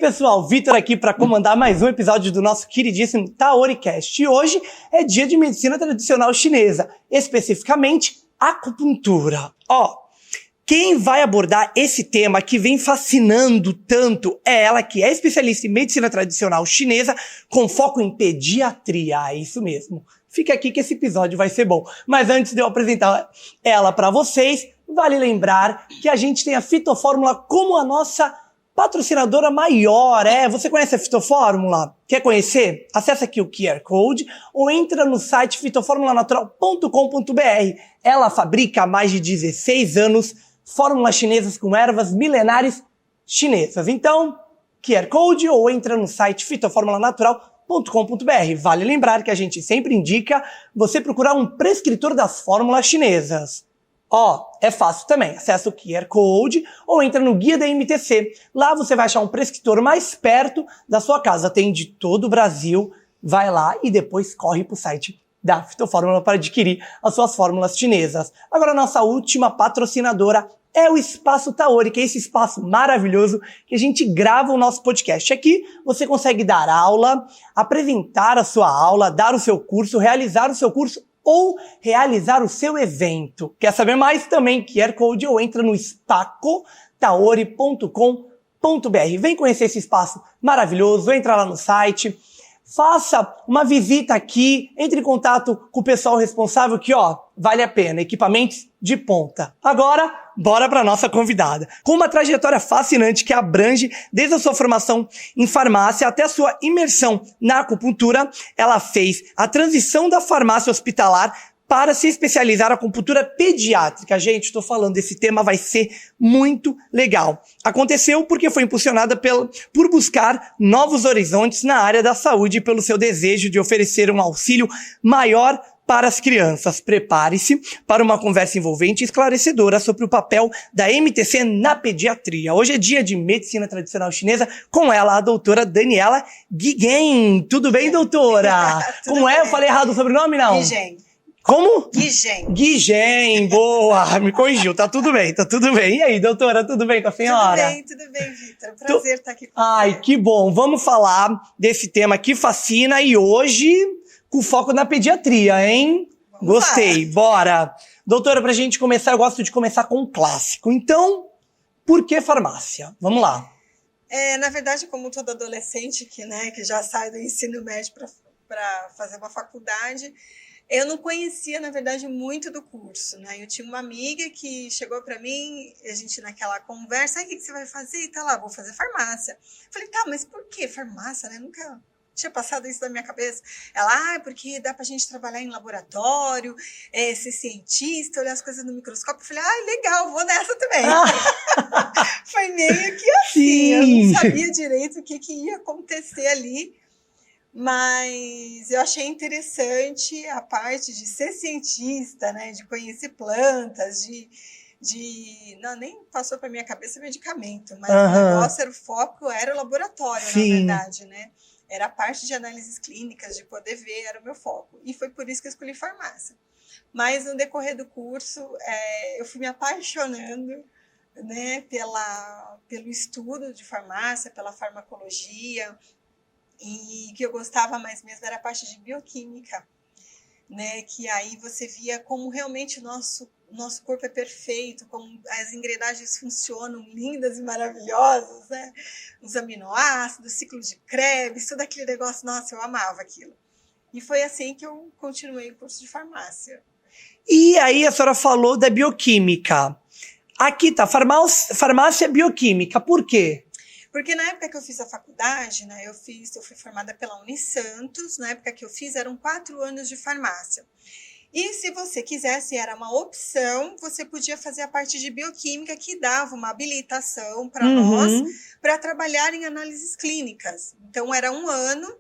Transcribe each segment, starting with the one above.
pessoal, Vitor aqui para comandar mais um episódio do nosso queridíssimo TaoriCast. E hoje é dia de medicina tradicional chinesa, especificamente acupuntura. Quem vai abordar esse tema que vem fascinando tanto é ela, que é especialista em medicina tradicional chinesa com foco em pediatria. É isso mesmo. Fica aqui que esse episódio vai ser bom. Mas antes de eu apresentar ela para vocês, vale lembrar que a gente tem a Fitofórmula como a nossa patrocinadora maior. Você conhece a Fitofórmula? Quer conhecer? Acesse aqui o QR Code ou entra no site fitoformulanatural.com.br. Ela fabrica há mais de 16 anos fórmulas chinesas com ervas milenares chinesas. Então, QR Code ou entra no site fitoformulanatural.com.br. Vale lembrar que a gente sempre indica você procurar um prescritor das fórmulas chinesas. É fácil também. Acessa o QR Code ou entra no Guia da MTC. Lá você vai achar um prescritor mais perto da sua casa. Tem de todo o Brasil. Vai lá e depois corre pro site da Fitofórmula para adquirir as suas fórmulas chinesas. Agora, a nossa última patrocinadora é o Espaço Taori, que é esse espaço maravilhoso que a gente grava o nosso podcast. Aqui você consegue dar aula, apresentar a sua aula, dar o seu curso, realizar o seu curso ou realizar o seu evento. Quer saber mais? Também QR Code ou entra no spacotaori.com.br. Vem conhecer esse espaço maravilhoso, entra lá no site, faça uma visita aqui, entre em contato com o pessoal responsável que, vale a pena, equipamentos de ponta. Agora, bora para nossa convidada. Com uma trajetória fascinante que abrange desde a sua formação em farmácia até a sua imersão na acupuntura, ela fez a transição da farmácia hospitalar para se especializar na acupuntura pediátrica. Gente, estou falando, esse tema vai ser muito legal. Aconteceu porque foi impulsionada por buscar novos horizontes na área da saúde e pelo seu desejo de oferecer um auxílio maior para as crianças. Prepare-se para uma conversa envolvente e esclarecedora sobre o papel da MTC na pediatria. Hoje é dia de medicina tradicional chinesa com ela, a doutora Daniela Guiguen. Tudo bem, doutora? Como é? Eu falei errado o sobrenome, não? Guiguen. Como? Guiguen. Guiguen, boa, me corrigiu, tá tudo bem. E aí, doutora, tudo bem com a senhora? Tudo bem, Vitor. Prazer estar aqui com você. Ai, que bom, vamos falar desse tema que fascina e hoje com foco na pediatria, hein? Gostei, bora. Doutora, pra gente começar, eu gosto de começar com um clássico. Então, por que farmácia? Vamos lá. Na verdade, como todo adolescente que já sai do ensino médio para fazer uma faculdade, eu não conhecia, na verdade, muito do curso, né? Eu tinha uma amiga que chegou para mim, a gente naquela conversa, o que você vai fazer? E tá lá, vou fazer farmácia. Falei, tá, mas por que farmácia, né? Nunca tinha passado isso na minha cabeça. Ela, porque dá pra gente trabalhar em laboratório, ser cientista, olhar as coisas no microscópio. Eu falei, legal, vou nessa também. Foi meio que assim, Sim. Eu não sabia direito o que ia acontecer ali. Mas eu achei interessante a parte de ser cientista, né, de conhecer plantas, não, nem passou para minha cabeça medicamento, mas o negócio o foco era o laboratório, Sim. Na verdade, né? Era a parte de análises clínicas, de poder ver, era o meu foco. E foi por isso que eu escolhi farmácia. Mas no decorrer do curso, eu fui me apaixonando, né, pelo estudo de farmácia, pela farmacologia. E que eu gostava mais mesmo era a parte de bioquímica, né? Que aí você via como realmente o nosso corpo é perfeito, como as engrenagens funcionam lindas e maravilhosas, né? Os aminoácidos, ciclo de Krebs, todo aquele negócio, nossa, eu amava aquilo. E foi assim que eu continuei o curso de farmácia. E aí a senhora falou da bioquímica. Aqui tá, farmácia bioquímica, por quê? Porque na época que eu fiz a faculdade, né, eu fui formada pela Unisantos, na época que eu fiz eram 4 anos de farmácia. E se você quisesse, era uma opção, você podia fazer a parte de bioquímica que dava uma habilitação para nós, para trabalhar em análises clínicas. Então era um ano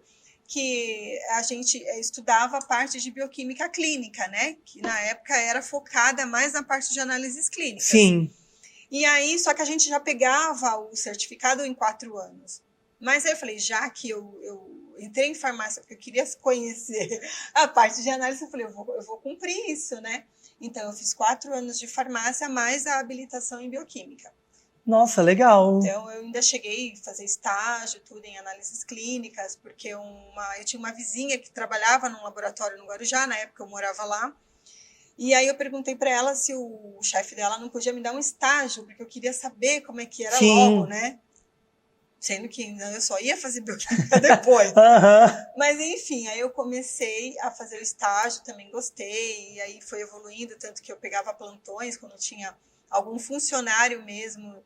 que a gente estudava a parte de bioquímica clínica, né, que na época era focada mais na parte de análises clínicas. Sim. E aí, só que a gente já pegava o certificado em 4 anos. Mas aí eu falei, já que eu entrei em farmácia porque eu queria conhecer a parte de análise, eu falei, eu vou cumprir isso, né? Então, eu fiz 4 anos de farmácia, mais a habilitação em bioquímica. Nossa, legal. Então, eu ainda cheguei a fazer estágio, tudo em análises clínicas, porque eu tinha uma vizinha que trabalhava num laboratório no Guarujá, na época eu morava lá, e aí eu perguntei para ela se o chefe dela não podia me dar um estágio, porque eu queria saber como é que era logo, né? Sendo que eu só ia fazer bioquímica depois. Mas, enfim, aí eu comecei a fazer o estágio, também gostei, e aí foi evoluindo, tanto que eu pegava plantões quando tinha algum funcionário mesmo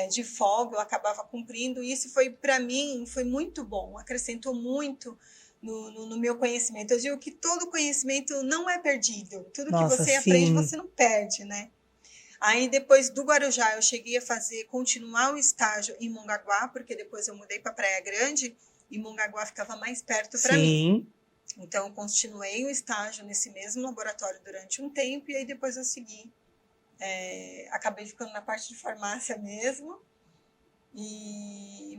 de folga, eu acabava cumprindo. E isso foi, para mim, foi muito bom, acrescentou muito no meu conhecimento. Eu digo que todo conhecimento não é perdido. Tudo que você aprende, você não perde, né? Aí, depois do Guarujá, eu cheguei a continuar o estágio em Mongaguá, porque depois eu mudei para Praia Grande e Mongaguá ficava mais perto para mim. Então, eu continuei o estágio nesse mesmo laboratório durante um tempo e aí depois eu segui. Acabei ficando na parte de farmácia mesmo.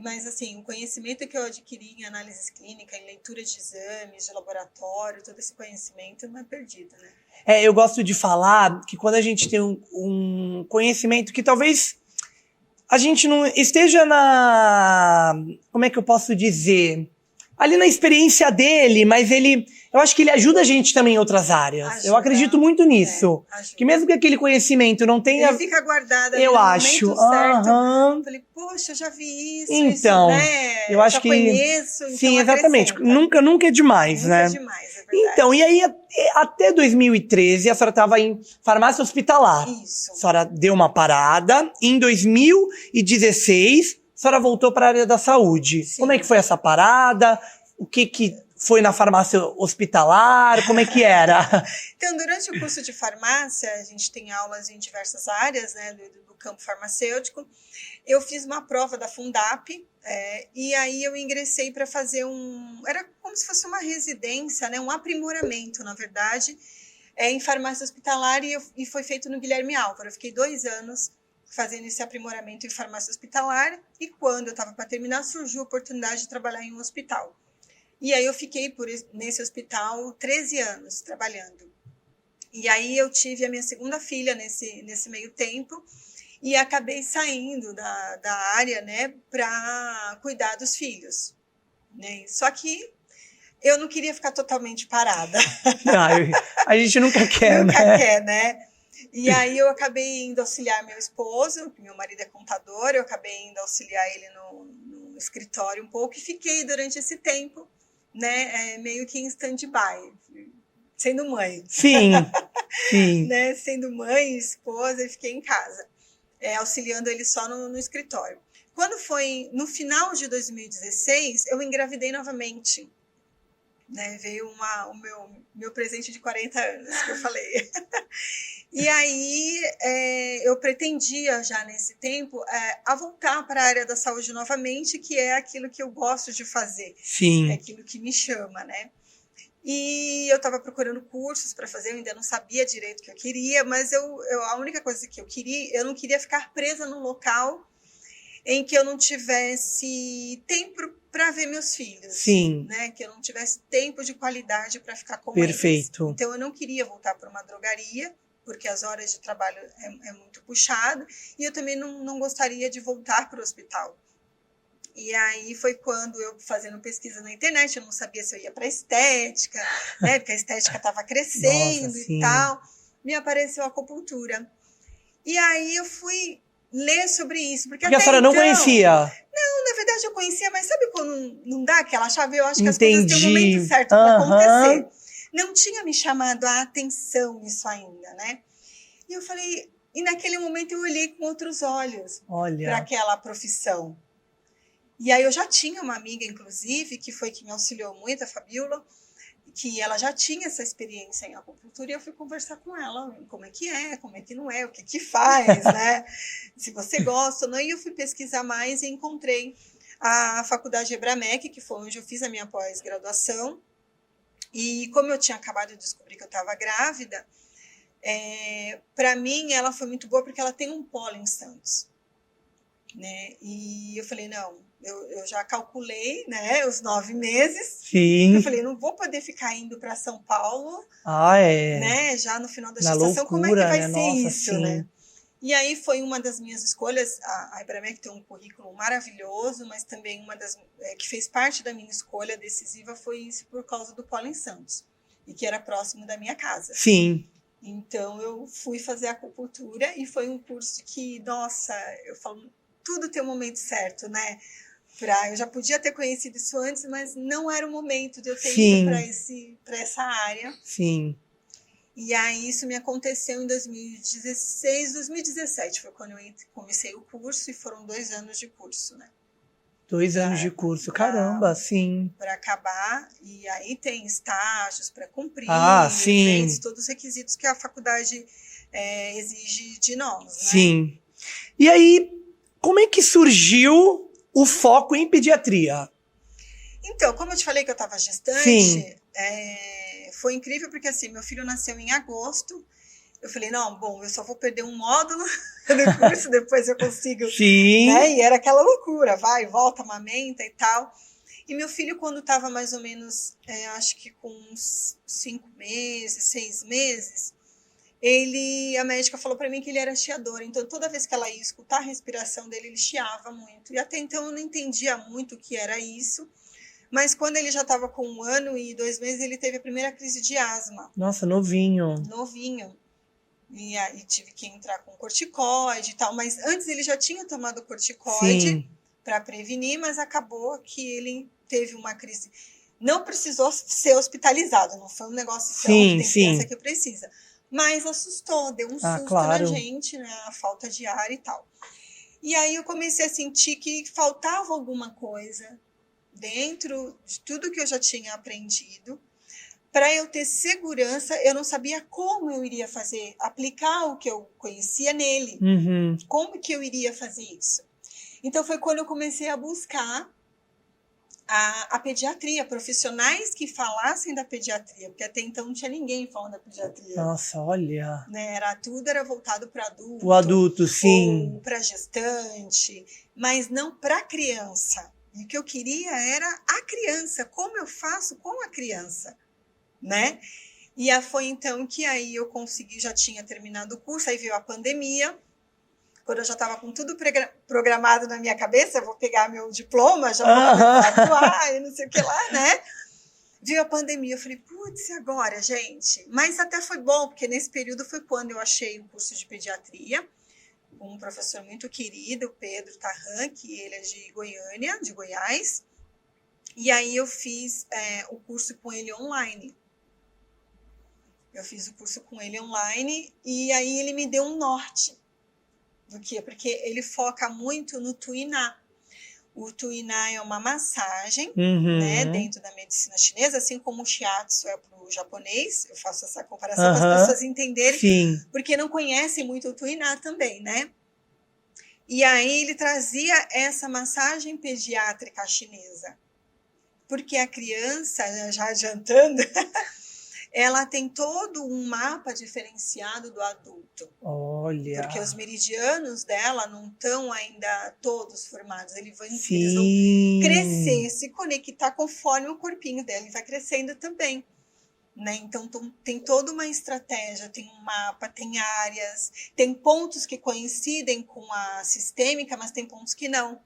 Mas, assim, o conhecimento que eu adquiri em análises clínicas, em leitura de exames, de laboratório, todo esse conhecimento não é perdido, né? Eu gosto de falar que quando a gente tem um conhecimento que talvez a gente não esteja como é que eu posso dizer? Ali na experiência dele, mas eu acho que ele ajuda a gente também em outras áreas. Eu acredito muito nisso. Que mesmo que aquele conhecimento não tenha... Ele fica guardado ali eu no acho. momento certo. Eu falei, poxa, eu já vi isso, então, isso, né? Eu acho já que... conheço, então sim, exatamente. Acrescenta. Nunca é demais, nunca né? É demais, é verdade. Então, e aí, até 2013, a senhora estava em farmácia hospitalar. Isso. A senhora deu uma parada. Em 2016... a senhora voltou para a área da saúde. Sim. Como é que foi essa parada? O que foi na farmácia hospitalar? Como é que era? Então, durante o curso de farmácia, a gente tem aulas em diversas áreas, né, do campo farmacêutico. Eu fiz uma prova da Fundap, e aí eu ingressei para fazer era como se fosse uma residência, né, um aprimoramento, na verdade, em farmácia hospitalar, e foi feito no Guilherme Álvaro. Eu fiquei 2 anos fazendo esse aprimoramento em farmácia hospitalar, e quando eu estava para terminar, surgiu a oportunidade de trabalhar em um hospital. E aí eu fiquei nesse hospital 13 anos trabalhando. E aí eu tive a minha segunda filha nesse meio tempo, e acabei saindo da área, né, para cuidar dos filhos, né? Só que eu não queria ficar totalmente parada. A gente nunca quer, nunca quer, né? E aí eu acabei indo auxiliar meu esposo, meu marido é contador, eu acabei indo auxiliar ele no escritório um pouco e fiquei durante esse tempo, né, meio que em stand-by, sendo mãe. Sim, sim. Né, sendo mãe, esposa, e fiquei em casa, auxiliando ele só no escritório. Quando foi no final de 2016, eu engravidei novamente. Né, veio o meu presente de 40 anos, que eu falei. E aí eu pretendia já nesse tempo a voltar para a área da saúde novamente, que é aquilo que eu gosto de fazer. Sim. É aquilo que me chama, né? E eu estava procurando cursos para fazer, eu ainda não sabia direito o que eu queria, mas a única coisa que eu não queria ficar presa num local em que eu não tivesse tempo para ver meus filhos. Sim. Né? Que eu não tivesse tempo de qualidade para ficar com Perfeito. eles. Então, eu não queria voltar para uma drogaria, porque as horas de trabalho é muito puxado, e eu também não gostaria de voltar para o hospital. E aí foi quando eu, fazendo pesquisa na internet, eu não sabia se eu ia para estética, né? Porque a estética estava crescendo. Nossa, e tal. Me apareceu a acupuntura. E aí eu fui ler sobre isso. Porque a senhora não conhecia? Não, na verdade eu conhecia, mas sabe quando não dá aquela chave? Eu acho que as coisas têm um momento certo para acontecer. Não tinha me chamado a atenção isso ainda, né? E eu falei, e naquele momento eu olhei com outros olhos para aquela profissão. E aí eu já tinha uma amiga, inclusive, que foi que me auxiliou muito, a Fabiola, que ela já tinha essa experiência em acupuntura, e eu fui conversar com ela, como é que não é, o que faz, né? Se você gosta ou não. E eu fui pesquisar mais e encontrei a Faculdade Ebramec, que foi onde eu fiz a minha pós-graduação. E como eu tinha acabado de descobrir que eu estava grávida, para mim ela foi muito boa porque ela tem um polo em Santos, né? E eu falei, não, eu já calculei, né, os 9 meses. Sim. Eu falei, não vou poder ficar indo para São Paulo, né, já no final da gestação, loucura, como é que vai ser isso, sim. Né? E aí foi uma das minhas escolhas. A Ibramec tem um currículo maravilhoso, mas também uma das que fez parte da minha escolha decisiva foi isso por causa do Polo em Santos, e que era próximo da minha casa. Sim. Então eu fui fazer acupuntura e foi um curso que, nossa, eu falo, tudo tem um momento certo, né? Eu já podia ter conhecido isso antes, mas não era o momento de eu ter ido para essa área. Sim. E aí isso me aconteceu em 2016, 2017 foi quando eu comecei o curso e foram 2 anos de curso, né? 2 anos de curso, caramba, sim. Para acabar, e aí tem estágios para cumprir, sim. todos os requisitos que a faculdade exige de nós, né? Sim. E aí, como é que surgiu o foco em pediatria? Então, como eu te falei que eu estava gestante, foi incrível porque assim, meu filho nasceu em agosto. Eu falei, não, bom, eu só vou perder um módulo no curso, depois eu consigo. Sim. Né? E era aquela loucura, vai, volta, amamenta e tal. E meu filho, quando estava mais ou menos, acho que com uns 5 meses, 6 meses, a médica falou para mim que ele era chiador. Então, toda vez que ela ia escutar a respiração dele, ele chiava muito. E até então eu não entendia muito o que era isso. Mas quando ele já estava com 1 ano e 2 meses, ele teve a primeira crise de asma. Nossa, novinho. Novinho. E aí tive que entrar com corticoide e tal. Mas antes ele já tinha tomado corticoide para prevenir, mas acabou que ele teve uma crise. Não precisou ser hospitalizado, não foi um negócio que tem criança que precisa. Mas assustou, deu um susto na gente, né? A falta de ar e tal. E aí eu comecei a sentir que faltava alguma coisa dentro de tudo que eu já tinha aprendido. Para eu ter segurança, eu não sabia como eu iria fazer, aplicar o que eu conhecia nele. Uhum. Como que eu iria fazer isso? Então, foi quando eu comecei a buscar a pediatria, profissionais que falassem da pediatria, porque até então não tinha ninguém falando da pediatria. Nossa, olha. Né? Tudo era voltado para adulto. O adulto, sim. Ou para gestante, mas não para criança. E o que eu queria era a criança, como eu faço com a criança. Né? E foi então que aí eu consegui, já tinha terminado o curso, aí veio a pandemia, quando eu já estava com tudo programado na minha cabeça, eu vou pegar meu diploma, já vou começar a atuar e não sei o que lá, né? Veio a pandemia, eu falei, putz, e agora, gente? Mas até foi bom, porque nesse período foi quando eu achei o curso de pediatria, com um professor muito querido, o Pedro Tarran, que ele é de Goiânia, de Goiás, e aí eu fiz o curso com ele online. Eu fiz o curso com ele online e aí ele me deu um norte. Do quê? Porque ele foca muito no Tuiná. O Tuiná é uma massagem, né, dentro da medicina chinesa, assim como o Shiatsu é para o japonês. Eu faço essa comparação para as pessoas entenderem, porque não conhecem muito o Tuiná também, né? E aí ele trazia essa massagem pediátrica chinesa. Porque a criança, já adiantando... ela tem todo um mapa diferenciado do adulto. Olha. Porque os meridianos dela não estão ainda todos formados. Eles vão crescer, se conectar conforme o corpinho dela. Ele vai crescendo também. Né? Então, tem toda uma estratégia, tem um mapa, tem áreas, tem pontos que coincidem com a sistêmica, mas tem pontos que não.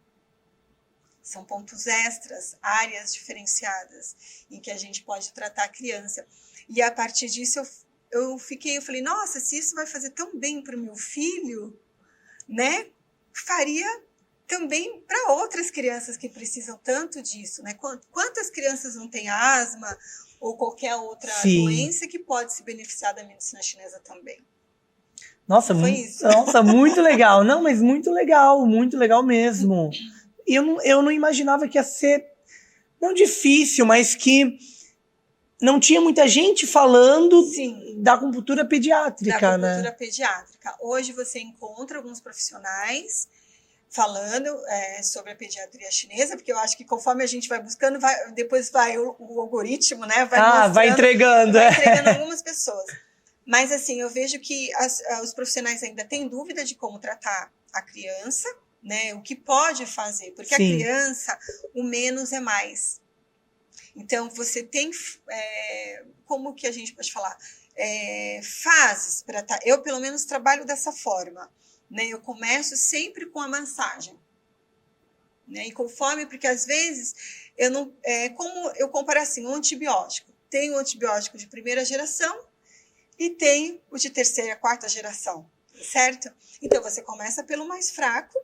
São pontos extras, áreas diferenciadas, em que a gente pode tratar a criança. E a partir disso eu falei, nossa, se isso vai fazer tão bem para o meu filho, né? Faria também para outras crianças que precisam tanto disso, né? Quantas crianças não têm asma ou qualquer outra doença que pode se beneficiar da medicina chinesa também? Nossa, nossa, muito legal. Não, mas muito legal mesmo. Eu não imaginava que ia ser não difícil, mas que não tinha muita gente falando da acupuntura pediátrica, da acupuntura pediátrica. Hoje você encontra alguns profissionais falando sobre a pediatria chinesa, porque eu acho que conforme a gente vai buscando, depois vai o algoritmo, né? Vai entregando. Vai entregando algumas pessoas. Mas assim, eu vejo que os profissionais ainda têm dúvida de como tratar a criança, né? O que pode fazer, porque a criança, o menos é mais. Então, você tem, como que a gente pode falar? Fases para eu, pelo menos, trabalho dessa forma. né? Eu começo sempre com a massagem, né? E conforme, porque às vezes eu não, como eu comparo assim, um antibiótico. Tem o antibiótico de primeira geração e tem o de terceira, quarta geração, certo? Então você começa pelo mais fraco,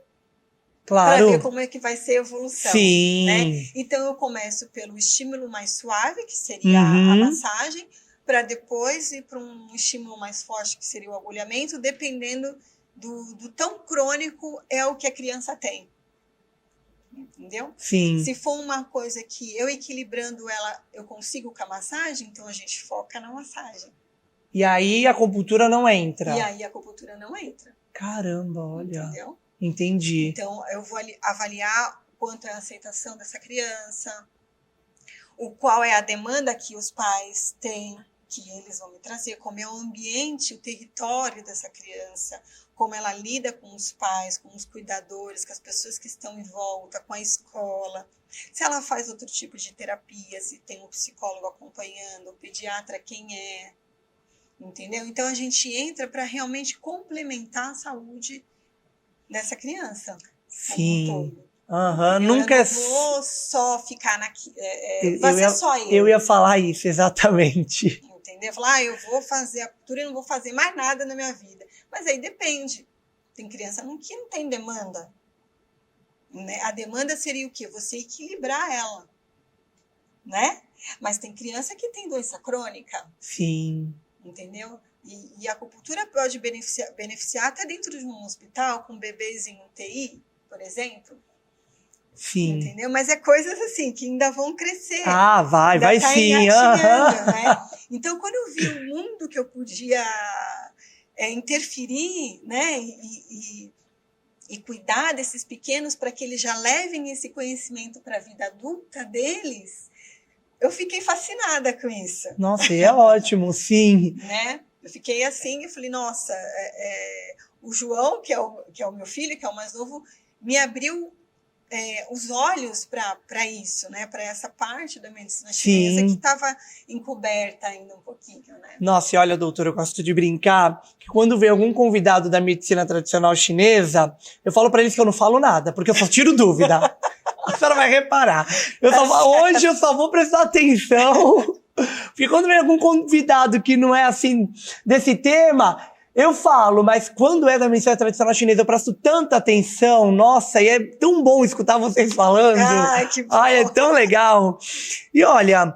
Claro. para ver como é que vai ser a evolução. Sim. Né? Então eu começo pelo estímulo mais suave, que seria a massagem, para depois ir para um estímulo mais forte, que seria o agulhamento, dependendo do tão crônico é o que a criança tem. Entendeu? Sim. Se for uma coisa que eu equilibrando ela, eu consigo com a massagem, então a gente foca na massagem. E aí a acupuntura não entra. E aí a acupuntura não entra. Caramba, olha. Entendeu? Entendi. Então, eu vou avaliar quanto é a aceitação dessa criança, qual é a demanda que os pais têm, que eles vão me trazer, como é o ambiente, o território dessa criança, como ela lida com os pais, com os cuidadores, com as pessoas que estão em volta, com a escola, se ela faz outro tipo de terapia, se tem um psicólogo acompanhando, o pediatra quem é, entendeu? Então, a gente entra para realmente complementar a saúde dessa criança. Sim. Nunca eu não vou só ficar vai ser só eu. Eu ia falar isso, exatamente. Entendeu? Falar, eu vou fazer a cultura e não vou fazer mais nada na minha vida. Mas aí depende. Tem criança que não tem demanda. Né? A demanda seria o quê? Você equilibrar ela. Né? Mas tem criança que tem doença crônica. Sim. Entendeu? E a acupuntura pode beneficiar até dentro de um hospital, com bebês em UTI, por exemplo. Sim. Entendeu? Mas é coisas assim, que ainda vão crescer. Vai sim. Né? Então, quando eu vi o mundo que eu podia interferir, né? E cuidar desses pequenos para que eles já levem esse conhecimento para a vida adulta deles, eu fiquei fascinada com isso. Nossa, é ótimo, sim. Né? Eu fiquei assim, eu falei, nossa, o João, que é o meu filho, que é o mais novo, me abriu os olhos para isso, né? Para essa parte da medicina chinesa que estava encoberta ainda um pouquinho. Né? Nossa, e olha, doutora, eu gosto de brincar que quando vem algum convidado da medicina tradicional chinesa, eu falo para eles que eu não falo nada, porque eu só tiro dúvida. A senhora vai reparar. Hoje eu só vou prestar atenção. Porque quando vem algum convidado que não é assim, desse tema, eu falo, mas quando é da medicina tradicional chinesa, eu presto tanta atenção, nossa, e é tão bom escutar vocês falando. Que bom. É tão legal. E olha,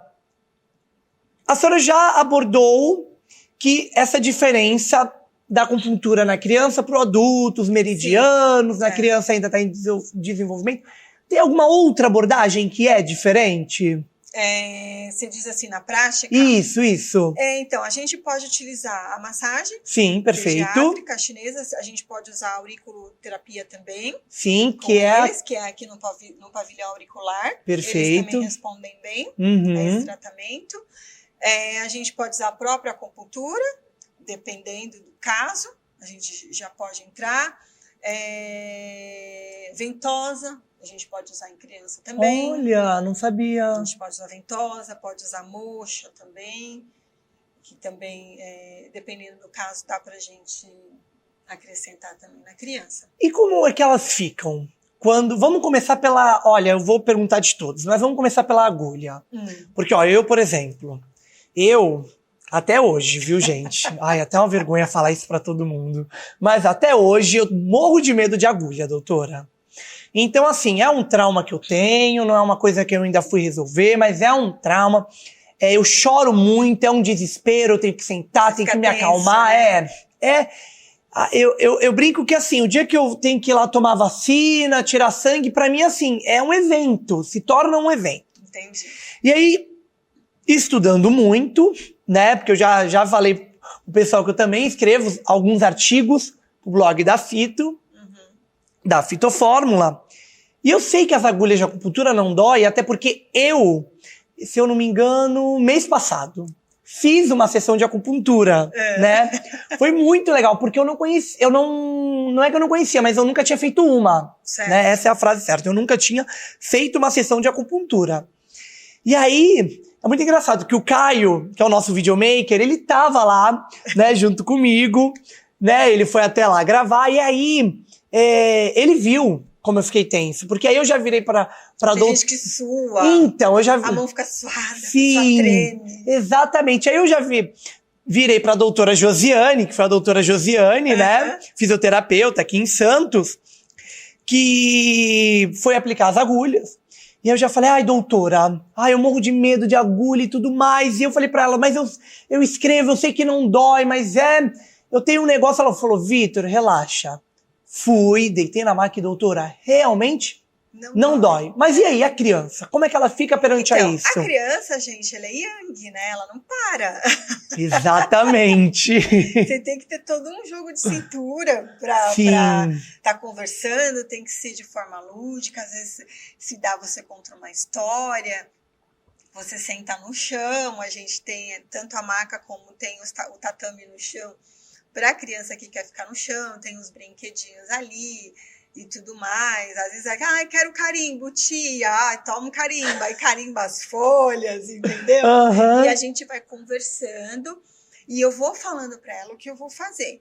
a senhora já abordou que essa diferença da acupuntura na criança para o adulto, os meridianos, na criança ainda está em desenvolvimento. Tem alguma outra abordagem que é diferente? Você diz assim, na prática? Isso. Então, a gente pode utilizar a massagem. Sim, perfeito. Pediátrica chinesa, a gente pode usar a auriculoterapia também. Sim, que é aqui no pavilhão auricular. Perfeito. Eles também respondem bem a esse tratamento. A gente pode usar a própria acupuntura, dependendo do caso. A gente já pode entrar. Ventosa. A gente pode usar em criança também. Olha, não sabia. A gente pode usar ventosa, pode usar moxa também, que também, dependendo do caso, dá pra gente acrescentar também na criança. E como é que elas ficam? Vamos começar pela... Olha, eu vou perguntar de todos, mas vamos começar pela agulha. Porque, eu, por exemplo, até hoje, viu, gente? Até uma vergonha falar isso pra todo mundo. Mas até hoje eu morro de medo de agulha, doutora. Então, assim, é um trauma que eu tenho, não é uma coisa que eu ainda fui resolver, mas é um trauma. Eu choro muito, é um desespero, eu tenho que sentar, tenho que me acalmar. Né? Eu brinco que, assim, o dia que eu tenho que ir lá tomar vacina, tirar sangue, pra mim, assim, é um evento, se torna um evento. Entendi. E aí, estudando muito, né, porque eu já falei pro pessoal que eu também escrevo alguns artigos pro blog da Fito, da Fitofórmula. E eu sei que as agulhas de acupuntura não dói, até porque se eu não me engano, mês passado, fiz uma sessão de acupuntura, né? Foi muito legal, porque eu não conhecia, não é que eu não conhecia, mas eu nunca tinha feito uma, né? Essa é a frase certa, eu nunca tinha feito uma sessão de acupuntura. E aí, é muito engraçado que o Caio, que é o nosso videomaker, ele tava lá, né, junto comigo, né? Ele foi até lá gravar e aí ele viu como eu fiquei tenso. Porque aí eu já virei pra Tem gente que sua. Então, eu já... A mão fica suada, Sim, a pessoa treme. Exatamente. Aí eu já virei pra doutora Josiane, que foi a doutora Josiane, né? Fisioterapeuta aqui em Santos, que foi aplicar as agulhas. E eu já falei, ai, doutora, eu morro de medo de agulha e tudo mais. E eu falei pra ela, mas eu escrevo, eu sei que não dói, mas eu tenho um negócio. Ela falou, Vitor, relaxa. Fui, deitei na máquina, doutora, realmente não dói. Mas e aí, a criança? Como é que ela fica perante a isso? A criança, gente, ela é yang, né? Ela não para. Exatamente. Você tem que ter todo um jogo de cintura pra tá conversando, tem que ser de forma lúdica, às vezes se dá você contra uma história, você senta no chão, a gente tem tanto a maca como tem o tatame no chão, para a criança que quer ficar no chão, tem os brinquedinhos ali e tudo mais. Às vezes quero carimbo, tia, toma um carimbo, aí carimba as folhas, entendeu? Uhum. E a gente vai conversando e eu vou falando para ela o que eu vou fazer,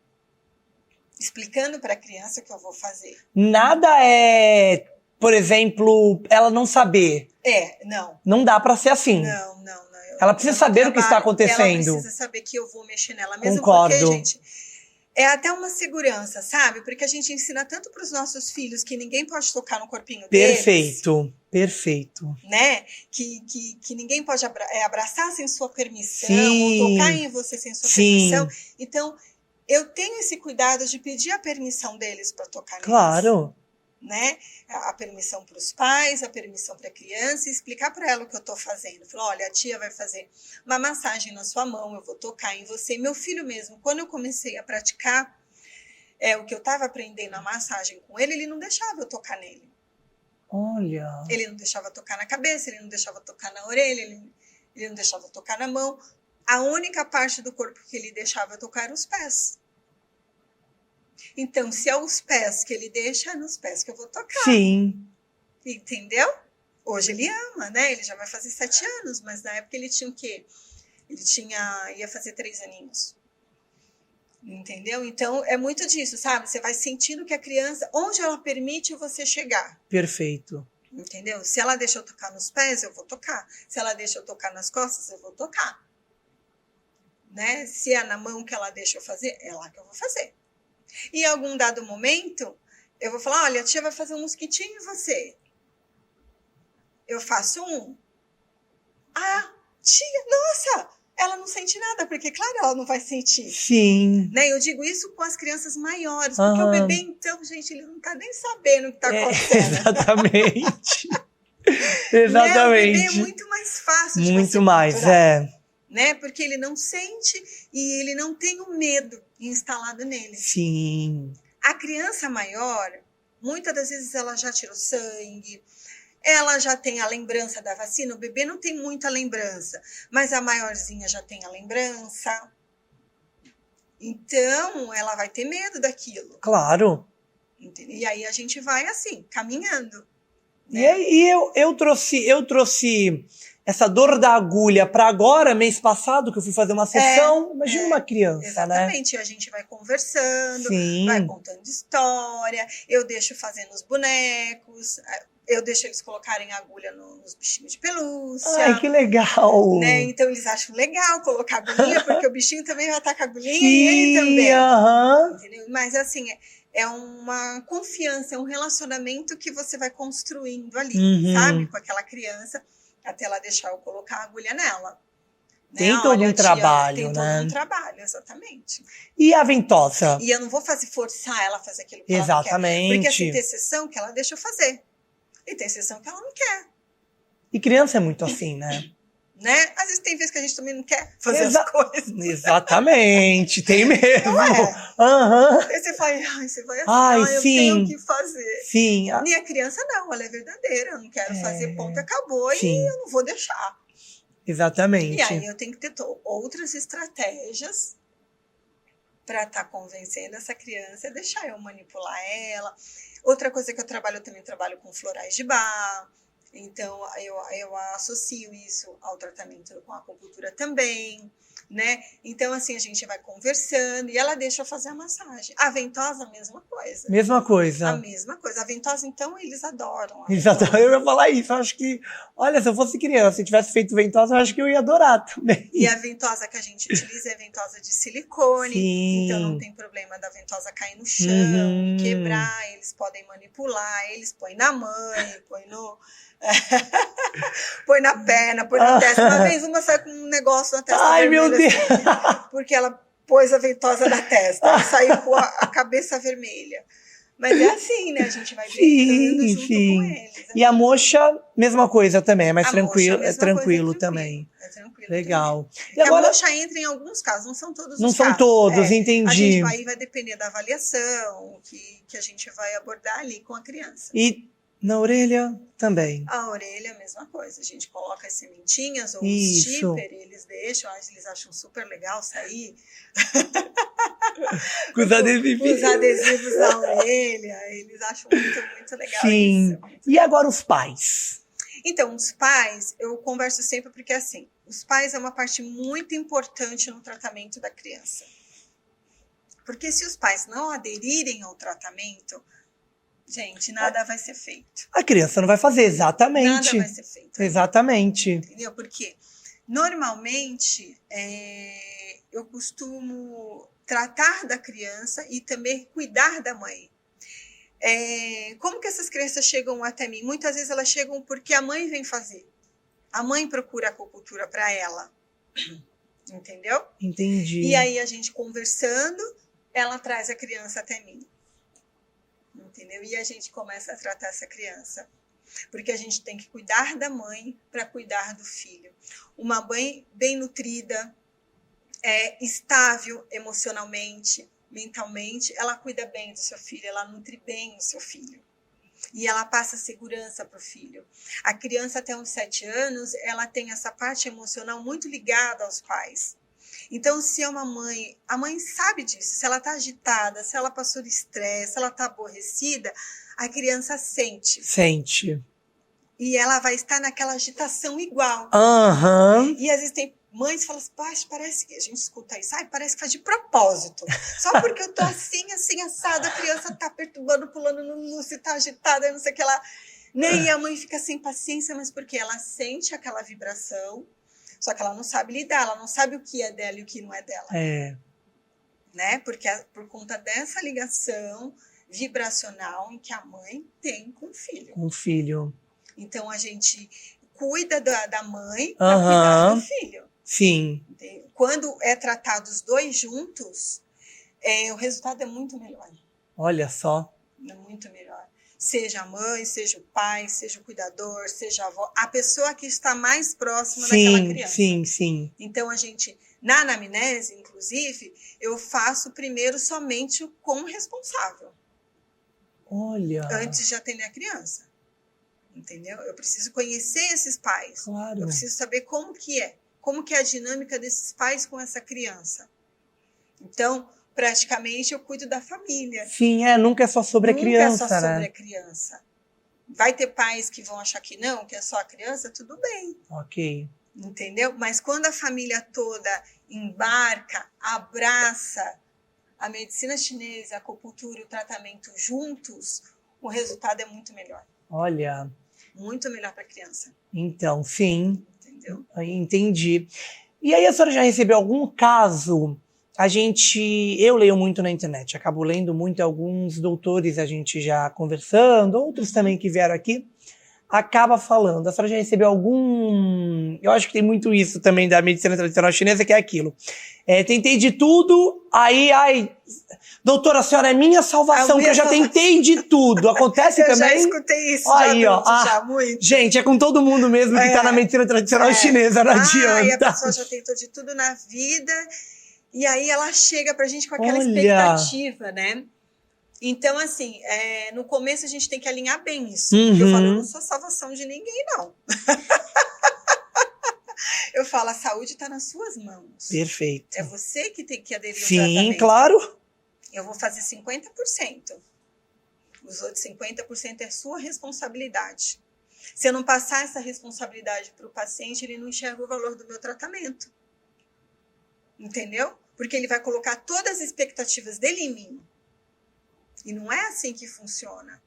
explicando para a criança o que eu vou fazer. Nada por exemplo, ela não saber. Não. Não dá para ser assim. Não. Ela precisa saber o que está acontecendo. Ela precisa saber que eu vou mexer nela mesmo. Concordo. Porque, gente, é até uma segurança, sabe? Porque a gente ensina tanto para os nossos filhos que ninguém pode tocar no corpinho deles. Perfeito. Né? Que ninguém pode abraçar sem sua permissão, Sim. ou tocar em você sem sua permissão. Então, eu tenho esse cuidado de pedir a permissão deles para tocar neles. Claro. Né? A permissão para os pais, a permissão para a criança, e explicar para ela o que eu estou fazendo. Falar, olha, a tia vai fazer uma massagem na sua mão, eu vou tocar em você. Meu filho mesmo, quando eu comecei a praticar o que eu estava aprendendo a massagem com ele não deixava eu tocar nele. Olha. Ele não deixava tocar na cabeça, ele não deixava tocar na orelha, ele não deixava tocar na mão. A única parte do corpo que ele deixava tocar eram os pés. Então, se é os pés que ele deixa, é nos pés que eu vou tocar. Sim. Entendeu? Hoje ele ama, né? Ele já vai fazer 7 anos, mas na época ele tinha o quê? Ia fazer 3 aninhos. Entendeu? Então, é muito disso, sabe? Você vai sentindo que a criança, onde ela permite você chegar. Perfeito. Entendeu? Se ela deixa eu tocar nos pés, eu vou tocar. Se ela deixa eu tocar nas costas, eu vou tocar. Né? Se é na mão que ela deixa eu fazer, é lá que eu vou fazer. E em algum dado momento, eu vou falar, olha, a tia vai fazer um mosquitinho em você. Eu faço um. Tia, nossa, ela não sente nada, porque, claro, ela não vai sentir. Sim. Né? Eu digo isso com as crianças maiores, porque o bebê, então, gente, ele não tá nem sabendo o que tá acontecendo. Exatamente. Né? O bebê é muito mais fácil de muito você mais, capturar. Né? Porque ele não sente e ele não tem o medo instalado nele. Sim. A criança maior, muitas das vezes ela já tirou sangue, ela já tem a lembrança da vacina, o bebê não tem muita lembrança, mas a maiorzinha já tem a lembrança. Então, ela vai ter medo daquilo. Claro. E aí a gente vai assim, caminhando. Né? E aí eu trouxe essa dor da agulha para agora, mês passado, que eu fui fazer uma sessão. Imagina uma criança, exatamente. né? A gente vai conversando, Sim. vai contando história, eu deixo fazendo os bonecos, eu deixo eles colocarem agulha nos bichinhos de pelúcia. Ai, que legal! Né? Então eles acham legal colocar agulhinha, porque o bichinho também vai estar com a agulhinha. Sim, e ele também. Entendeu? Mas assim, é uma confiança, é um relacionamento que você vai construindo ali, sabe? Com aquela criança, até ela deixar eu colocar a agulha nela. Tem todo um trabalho, tem né? todo um trabalho, exatamente. E a ventosa? E eu não vou forçar ela a fazer aquilo que exatamente. ela não quer. Porque assim, tem sessão que ela deixa eu fazer. E tem sessão que ela não quer. E criança é muito assim, né? Né? Às vezes tem vezes que a gente também não quer fazer as coisas. Exatamente, tem mesmo. Não é? Aí você fala, você vai assim, eu sim. tenho que fazer. Sim. Minha criança não, ela é verdadeira, eu não quero fazer, ponto, acabou, sim. e eu não vou deixar. Exatamente. E aí eu tenho que ter outras estratégias para estar convencendo essa criança, deixar eu manipular ela. Outra coisa que eu também trabalho com florais de Bach. Então, eu associo isso ao tratamento com a acupuntura também. né? Então, assim, a gente vai conversando e ela deixa eu fazer a massagem. A ventosa, a mesma coisa. Mesma A coisa. mesma coisa. A ventosa, então, eles adoram. Exato. Eu ia falar isso. Eu acho que, olha, se eu fosse criança e tivesse feito ventosa, eu acho que eu ia adorar também. E a ventosa que a gente utiliza é a ventosa de silicone. Sim. Então não tem problema da ventosa cair no chão, quebrar. Eles podem manipular, eles põem na mãe, põem no... põe na perna, põe na testa. Uma vez uma saiu com um negócio na testa. Ai, meu Deus! Assim, porque ela pôs a ventosa na testa. Ela saiu com a cabeça vermelha. Mas é assim, né? A gente vai brincando junto com eles. E a moxa, mesma coisa também, é mais tranquilo, moxa, é tranquilo também. É tranquilo. Legal. Também. E agora, a moxa entra em alguns casos, não são todos os casos. Não são todos, entendi. A gente vai depender da avaliação que a gente vai abordar ali com a criança. E na orelha também. A orelha, a mesma coisa. A gente coloca as sementinhas ou os chipper, eles deixam, eles acham super legal sair. Com os adesivos. Os adesivos na orelha, eles acham muito legal. Sim. Isso. E agora os pais? Então, os pais, eu converso sempre porque, assim, os pais é uma parte muito importante no tratamento da criança. Porque se os pais não aderirem ao tratamento, gente, nada vai ser feito. A criança não vai fazer, exatamente. Nada vai ser feito. Exatamente. Entendeu? Porque, normalmente, eu costumo tratar da criança e também cuidar da mãe. Como que essas crianças chegam até mim? Muitas vezes elas chegam porque a mãe vem fazer. A mãe procura acupuntura para ela. Entendeu? Entendi. E aí a gente conversando, ela traz a criança até mim. Entendeu? E a gente começa a tratar essa criança. Porque a gente tem que cuidar da mãe para cuidar do filho. Uma mãe bem nutrida, estável emocionalmente, mentalmente, ela cuida bem do seu filho, ela nutre bem o seu filho. E ela passa segurança para o filho. A criança até uns 7 anos, ela tem essa parte emocional muito ligada aos pais. Então, se é uma mãe, a mãe sabe disso. Se ela está agitada, se ela passou de estresse, se ela está aborrecida, a criança sente. Sente. E ela vai estar naquela agitação igual. E às vezes tem mães que falam assim, parece que a gente escuta isso, parece que faz de propósito. Só porque eu tô assim, assado, a criança tá perturbando, pulando no lúcio, tá agitada, não sei o que lá. E a mãe fica sem paciência, mas porque ela sente aquela vibração, só que ela não sabe lidar, ela não sabe o que é dela e o que não é dela. Né? Porque por conta dessa ligação vibracional em que a mãe tem com o filho. Com o filho. Então, a gente cuida da mãe para cuidar do filho. Sim. Quando é tratado os dois juntos, o resultado é muito melhor. Olha só. É muito melhor. Seja a mãe, seja o pai, seja o cuidador, seja a avó, a pessoa que está mais próxima daquela criança. Sim. Então, a gente, na anamnese, inclusive, eu faço primeiro somente com o responsável. Olha. Antes de atender a criança. Entendeu? Eu preciso conhecer esses pais. Claro. Eu preciso saber como que é a dinâmica desses pais com essa criança. Então, praticamente, eu cuido da família. Sim, nunca é só sobre a criança, Nunca é só né? sobre a criança. Vai ter pais que vão achar que não, que é só a criança, tudo bem. Ok. Entendeu? Mas quando a família toda embarca, abraça a medicina chinesa, a acupuntura e o tratamento juntos, o resultado é muito melhor. Olha. Muito melhor para a criança. Então, sim. Entendeu? Entendi. E aí a senhora já recebeu algum caso? Eu leio muito na internet, acabo lendo muito alguns doutores, a gente já conversando, outros também que vieram aqui, acaba falando. A senhora já recebeu algum... Eu acho que tem muito isso também da medicina tradicional chinesa, que é aquilo. Tentei de tudo, doutora, a senhora é minha salvação, que eu já tentei de tudo. Acontece também? Eu já escutei isso, aí, já muito. Gente, é com todo mundo mesmo que tá na medicina tradicional chinesa, não adianta. E a pessoa já tentou de tudo na vida, e aí ela chega pra gente com aquela expectativa, né? Então, assim, no começo a gente tem que alinhar bem isso. Porque eu falo, eu não sou salvação de ninguém, não. Eu falo, a saúde está nas suas mãos. Perfeito. É você que tem que aderir ao tratamento. Sim, claro. Eu vou fazer 50%. Os outros 50% é sua responsabilidade. Se eu não passar essa responsabilidade para o paciente, ele não enxerga o valor do meu tratamento. Entendeu? Porque ele vai colocar todas as expectativas dele em mim. E não é assim que funciona.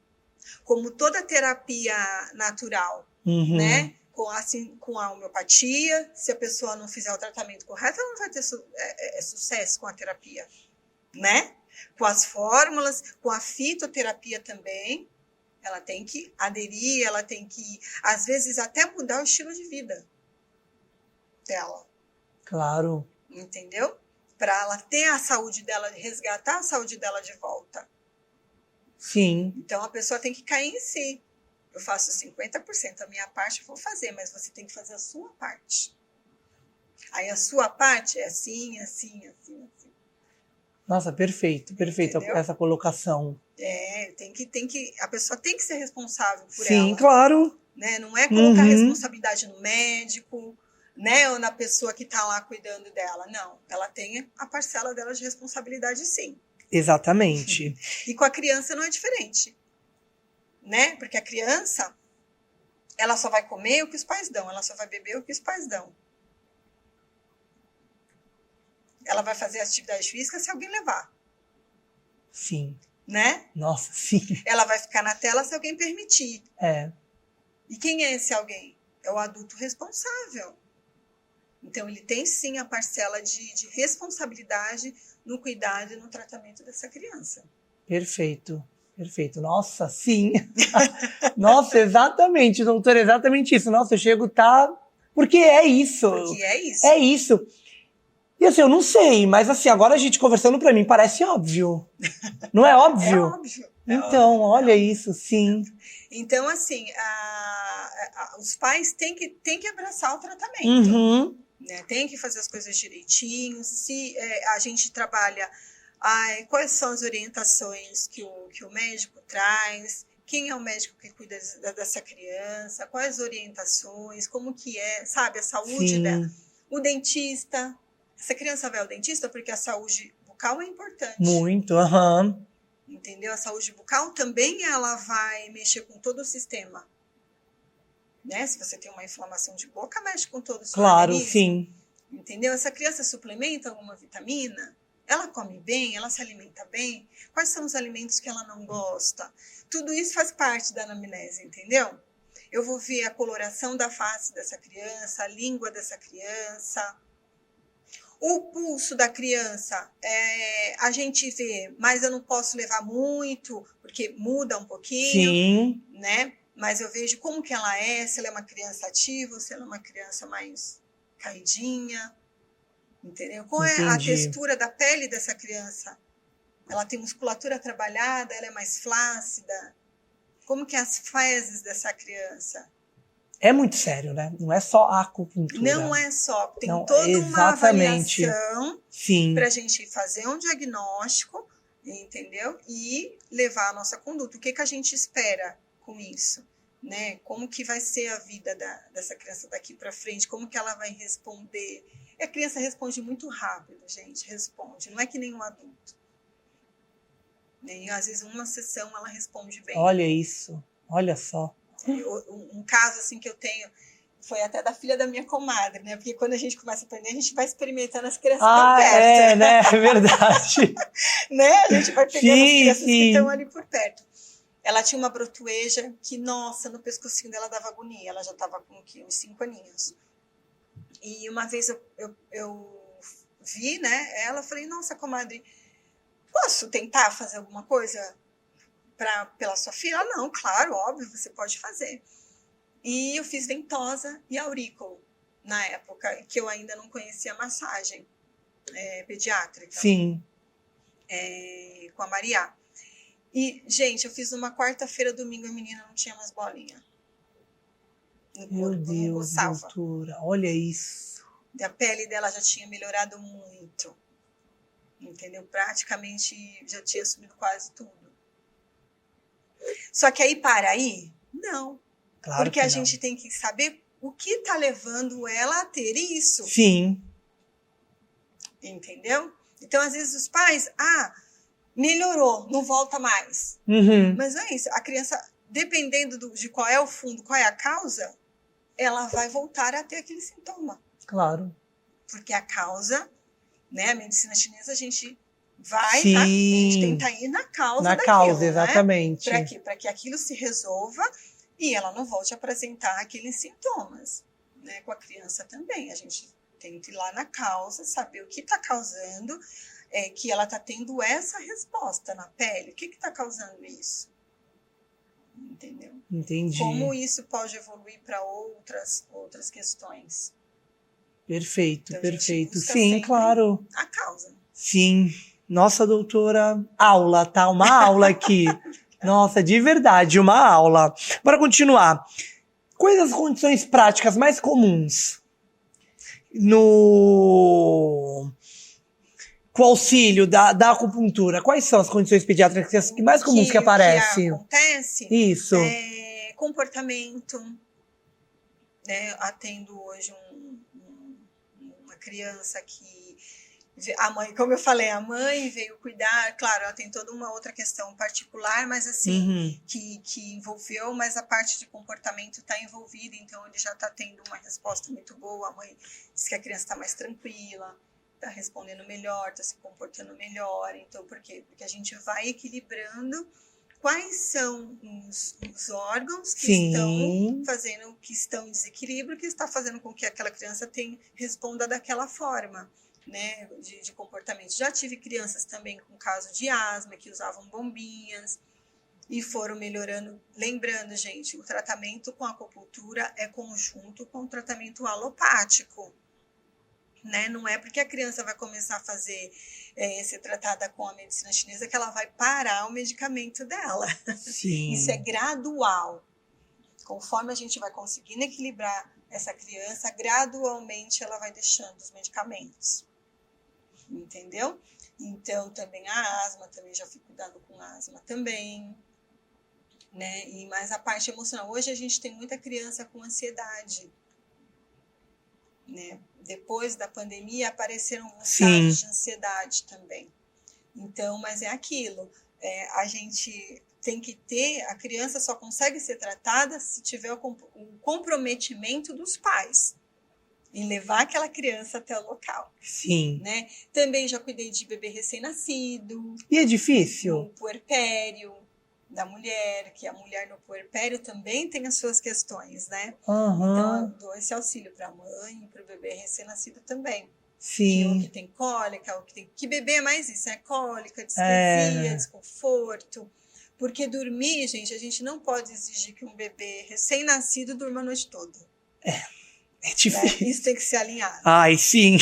Como toda terapia natural, né? Com a homeopatia, se a pessoa não fizer o tratamento correto, ela não vai ter sucesso com a terapia, né? Com as fórmulas, com a fitoterapia também, ela tem que aderir, ela tem que, às vezes, até mudar o estilo de vida dela. Claro. Entendeu? Para ela ter a saúde dela, resgatar a saúde dela de volta. Sim. Então, a pessoa tem que cair em si. Eu faço 50%, a minha parte eu vou fazer, mas você tem que fazer a sua parte. Aí a sua parte é assim, assim, assim, assim. Nossa, perfeito Entendeu? essa colocação. A pessoa tem que ser responsável por ela. Sim, claro. Né? Não é colocar responsabilidade no médico, né? Ou na pessoa que está lá cuidando dela. Não, ela tem a parcela dela de responsabilidade, sim. Exatamente. E com a criança não é diferente. Né? Porque a criança, ela só vai comer o que os pais dão, ela só vai beber o que os pais dão. Ela vai fazer atividade física se alguém levar. Sim. Né? Nossa, sim. Ela vai ficar na tela se alguém permitir. É. E quem é esse alguém? É o adulto responsável. Então, ele tem sim a parcela de responsabilidade no cuidado e no tratamento dessa criança. Perfeito. Perfeito. Nossa, sim. Nossa, exatamente, doutora, exatamente isso. Nossa, eu chego, Porque é isso. Porque é isso. É isso. E assim, eu não sei, mas assim, agora a gente conversando pra mim parece óbvio. Não é óbvio? É óbvio. Então, olha isso, sim. Então, assim, os pais têm que abraçar o tratamento. Né? Tem que fazer as coisas direitinho. Se a gente trabalha, quais são as orientações que o médico traz, quem é o médico que cuida dessa criança, quais orientações, como que é, sabe, a saúde dela. O dentista, essa criança vai ao dentista porque a saúde bucal é importante. Muito, Entendeu? A saúde bucal também ela vai mexer com todo o sistema. Né? Se você tem uma inflamação de boca, mexe com todo o seu organismo. Sim. Entendeu? Essa criança suplementa alguma vitamina? Ela come bem? Ela se alimenta bem? Quais são os alimentos que ela não gosta? Tudo isso faz parte da anamnese, entendeu? Eu vou ver a coloração da face dessa criança, a língua dessa criança. O pulso da criança, a gente vê, mas eu não posso levar muito, porque muda um pouquinho. Sim. Né? Mas eu vejo como que ela é, se ela é uma criança ativa, ou se ela é uma criança mais caidinha, entendeu? Qual é a textura da pele dessa criança? Ela tem musculatura trabalhada, ela é mais flácida? Como que é as fezes dessa criança? É muito sério, né? Não é só a acupuntura. Não é só, tem não, toda uma exatamente. avaliação para a gente fazer um diagnóstico, entendeu? E levar a nossa conduta. O que a gente espera com isso? Né? Como que vai ser a vida dessa criança daqui para frente? Como que ela vai responder? E a criança responde muito rápido, gente, responde. Não é que nem um adulto. Às vezes, uma sessão, ela responde bem. Olha isso, olha só. Um caso assim que eu tenho foi até da filha da minha comadre, né? Porque quando a gente começa a aprender, a gente vai experimentando as crianças que estão perto. Né? É verdade. Né? A gente vai pegando as crianças que estão ali por perto. Ela tinha uma brotueja que, nossa, no pescocinho dela dava agonia. Ela já estava com uns 5 aninhos. E uma vez eu vi, né? Ela, falei, nossa, comadre, posso tentar fazer alguma coisa pela sua filha? Ela, não, claro, óbvio, você pode fazer. E eu fiz ventosa e aurículo, na época, que eu ainda não conhecia massagem pediátrica. Sim. Com a Maria. E, gente, eu fiz numa quarta-feira, domingo, a menina não tinha mais bolinha. Meu Deus, doutora, olha isso. E a pele dela já tinha melhorado muito. Entendeu? Praticamente já tinha subido quase tudo. Só que aí para aí? Não. Claro porque a gente tem que saber o que está levando ela a ter isso. Sim. Entendeu? Então, às vezes, os pais... melhorou, não volta mais. Mas não é isso. A criança, dependendo de qual é o fundo, qual é a causa, ela vai voltar a ter aquele sintoma. Claro. Porque a causa né? A medicina chinesa, a gente vai, Sim. tá? A gente tenta ir na causa Na daquilo, causa, né? exatamente. Para quê? Para que aquilo se resolva e ela não volte a apresentar aqueles sintomas, né? Com a criança também. A gente tenta ir lá na causa, saber o que está causando, que ela está tendo essa resposta na pele. O que está causando isso? Entendeu? Entendi. Como isso pode evoluir para outras questões. Perfeito, Então, perfeito. busca Sim, claro. a causa. Sim. Nossa, doutora, aula, tá? Uma aula aqui. Nossa, de verdade, uma aula. Para continuar, quais as condições práticas mais comuns com o auxílio da acupuntura? Quais são as condições pediátricas que mais comuns que aparecem? Que acontece? Isso. Comportamento, né? Atendo hoje uma criança que a mãe, como eu falei, a mãe veio cuidar, claro, ela tem toda uma outra questão particular, mas assim, que envolveu, mas a parte de comportamento está envolvida, então ele já está tendo uma resposta muito boa, a mãe diz que a criança está mais tranquila, está respondendo melhor, está se comportando melhor, então por quê? Porque a gente vai equilibrando quais são os órgãos que estão fazendo, que estão em desequilíbrio, que está fazendo com que aquela criança responda daquela forma, né, de comportamento. Já tive crianças também com caso de asma, que usavam bombinhas e foram melhorando. Lembrando, gente, o tratamento com acupuntura é conjunto com o tratamento alopático. Né? Não é porque a criança vai começar a ser tratada com a medicina chinesa que ela vai parar o medicamento dela. Sim. Isso é gradual. Conforme a gente vai conseguindo equilibrar essa criança, gradualmente ela vai deixando os medicamentos. Entendeu? Então, também a asma, também já fui cuidado com asma também. Né? E mais a parte emocional. Hoje a gente tem muita criança com ansiedade. Né? Depois da pandemia apareceram alguns casos de ansiedade também. Então, mas é aquilo, a gente tem que ter, a criança só consegue ser tratada se tiver o comprometimento dos pais em levar aquela criança até o local. Sim. Né? Também já cuidei de bebê recém-nascido. E é difícil? No puerpério da mulher, que a mulher no puerpério também tem as suas questões, né? Então, eu dou esse auxílio para a mãe e para o bebê recém-nascido também. Sim. Que tem cólica, que bebê é mais isso, Cólica, discresia, desconforto. Porque dormir, gente, a gente não pode exigir que um bebê recém-nascido durma a noite toda. É difícil. Né? Isso tem que ser alinhado. Ai, sim.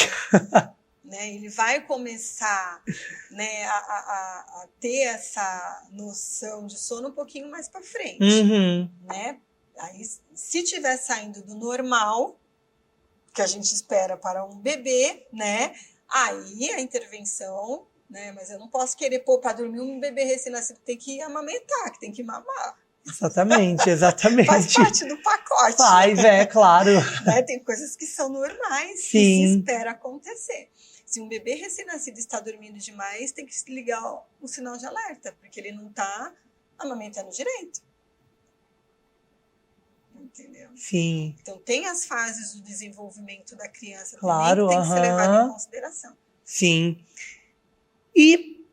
Né? Ele vai começar, né, a ter essa noção de sono um pouquinho mais para frente. Né? Aí, se estiver saindo do normal, que a gente espera para um bebê, né, aí a intervenção, né, mas eu não posso querer pôr para dormir um bebê recém-nascido que tem que amamentar, que tem que mamar. Exatamente, exatamente. Faz parte do pacote. Faz, claro. Né? Tem coisas que são normais, Sim. que se espera acontecer. Se um bebê recém-nascido está dormindo demais, tem que ligar o sinal de alerta, porque ele não está amamentando direito. Entendeu? Sim. Então, tem as fases do desenvolvimento da criança claro, também que tem que ser levado em consideração. Sim. E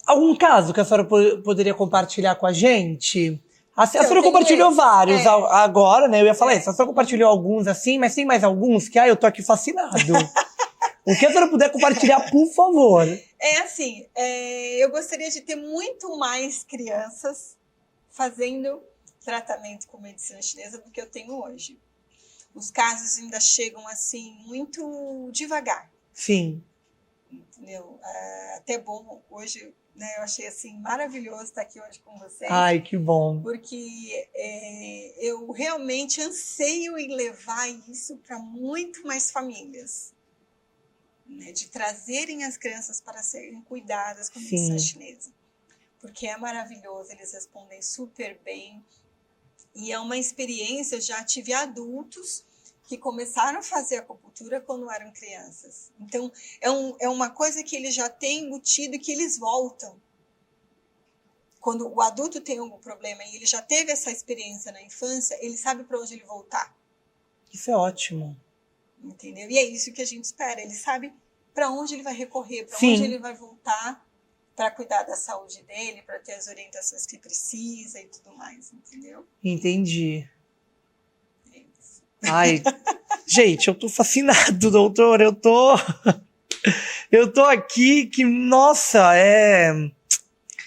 algum caso que a senhora poderia compartilhar com a gente? A senhora compartilhou vários agora, né? Eu ia falar isso. A senhora compartilhou alguns assim, mas tem mais alguns que eu tô aqui fascinado. O que a senhora puder compartilhar, por favor. Eu gostaria de ter muito mais crianças fazendo tratamento com medicina chinesa do que eu tenho hoje. Os casos ainda chegam assim muito devagar. Sim. Entendeu? Até bom hoje, né? Eu achei assim maravilhoso estar aqui hoje com vocês. Ai, que bom. Porque eu realmente anseio em levar isso para muito mais famílias. Né, de trazerem as crianças para serem cuidadas com a medicina chinesa. Porque é maravilhoso, eles respondem super bem. E é uma experiência, eu já tive adultos que começaram a fazer acupuntura quando eram crianças. Então, é uma coisa que eles já têm embutido e que eles voltam. Quando o adulto tem algum problema e ele já teve essa experiência na infância, ele sabe para onde ele voltar. Isso é ótimo. Entendeu? E é isso que a gente espera. Ele sabe para onde ele vai recorrer, para Sim. onde ele vai voltar para cuidar da saúde dele, para ter as orientações que precisa e tudo mais, entendeu? Entendi. É isso. Ai, gente, eu tô fascinado, doutor. Eu tô aqui que, nossa,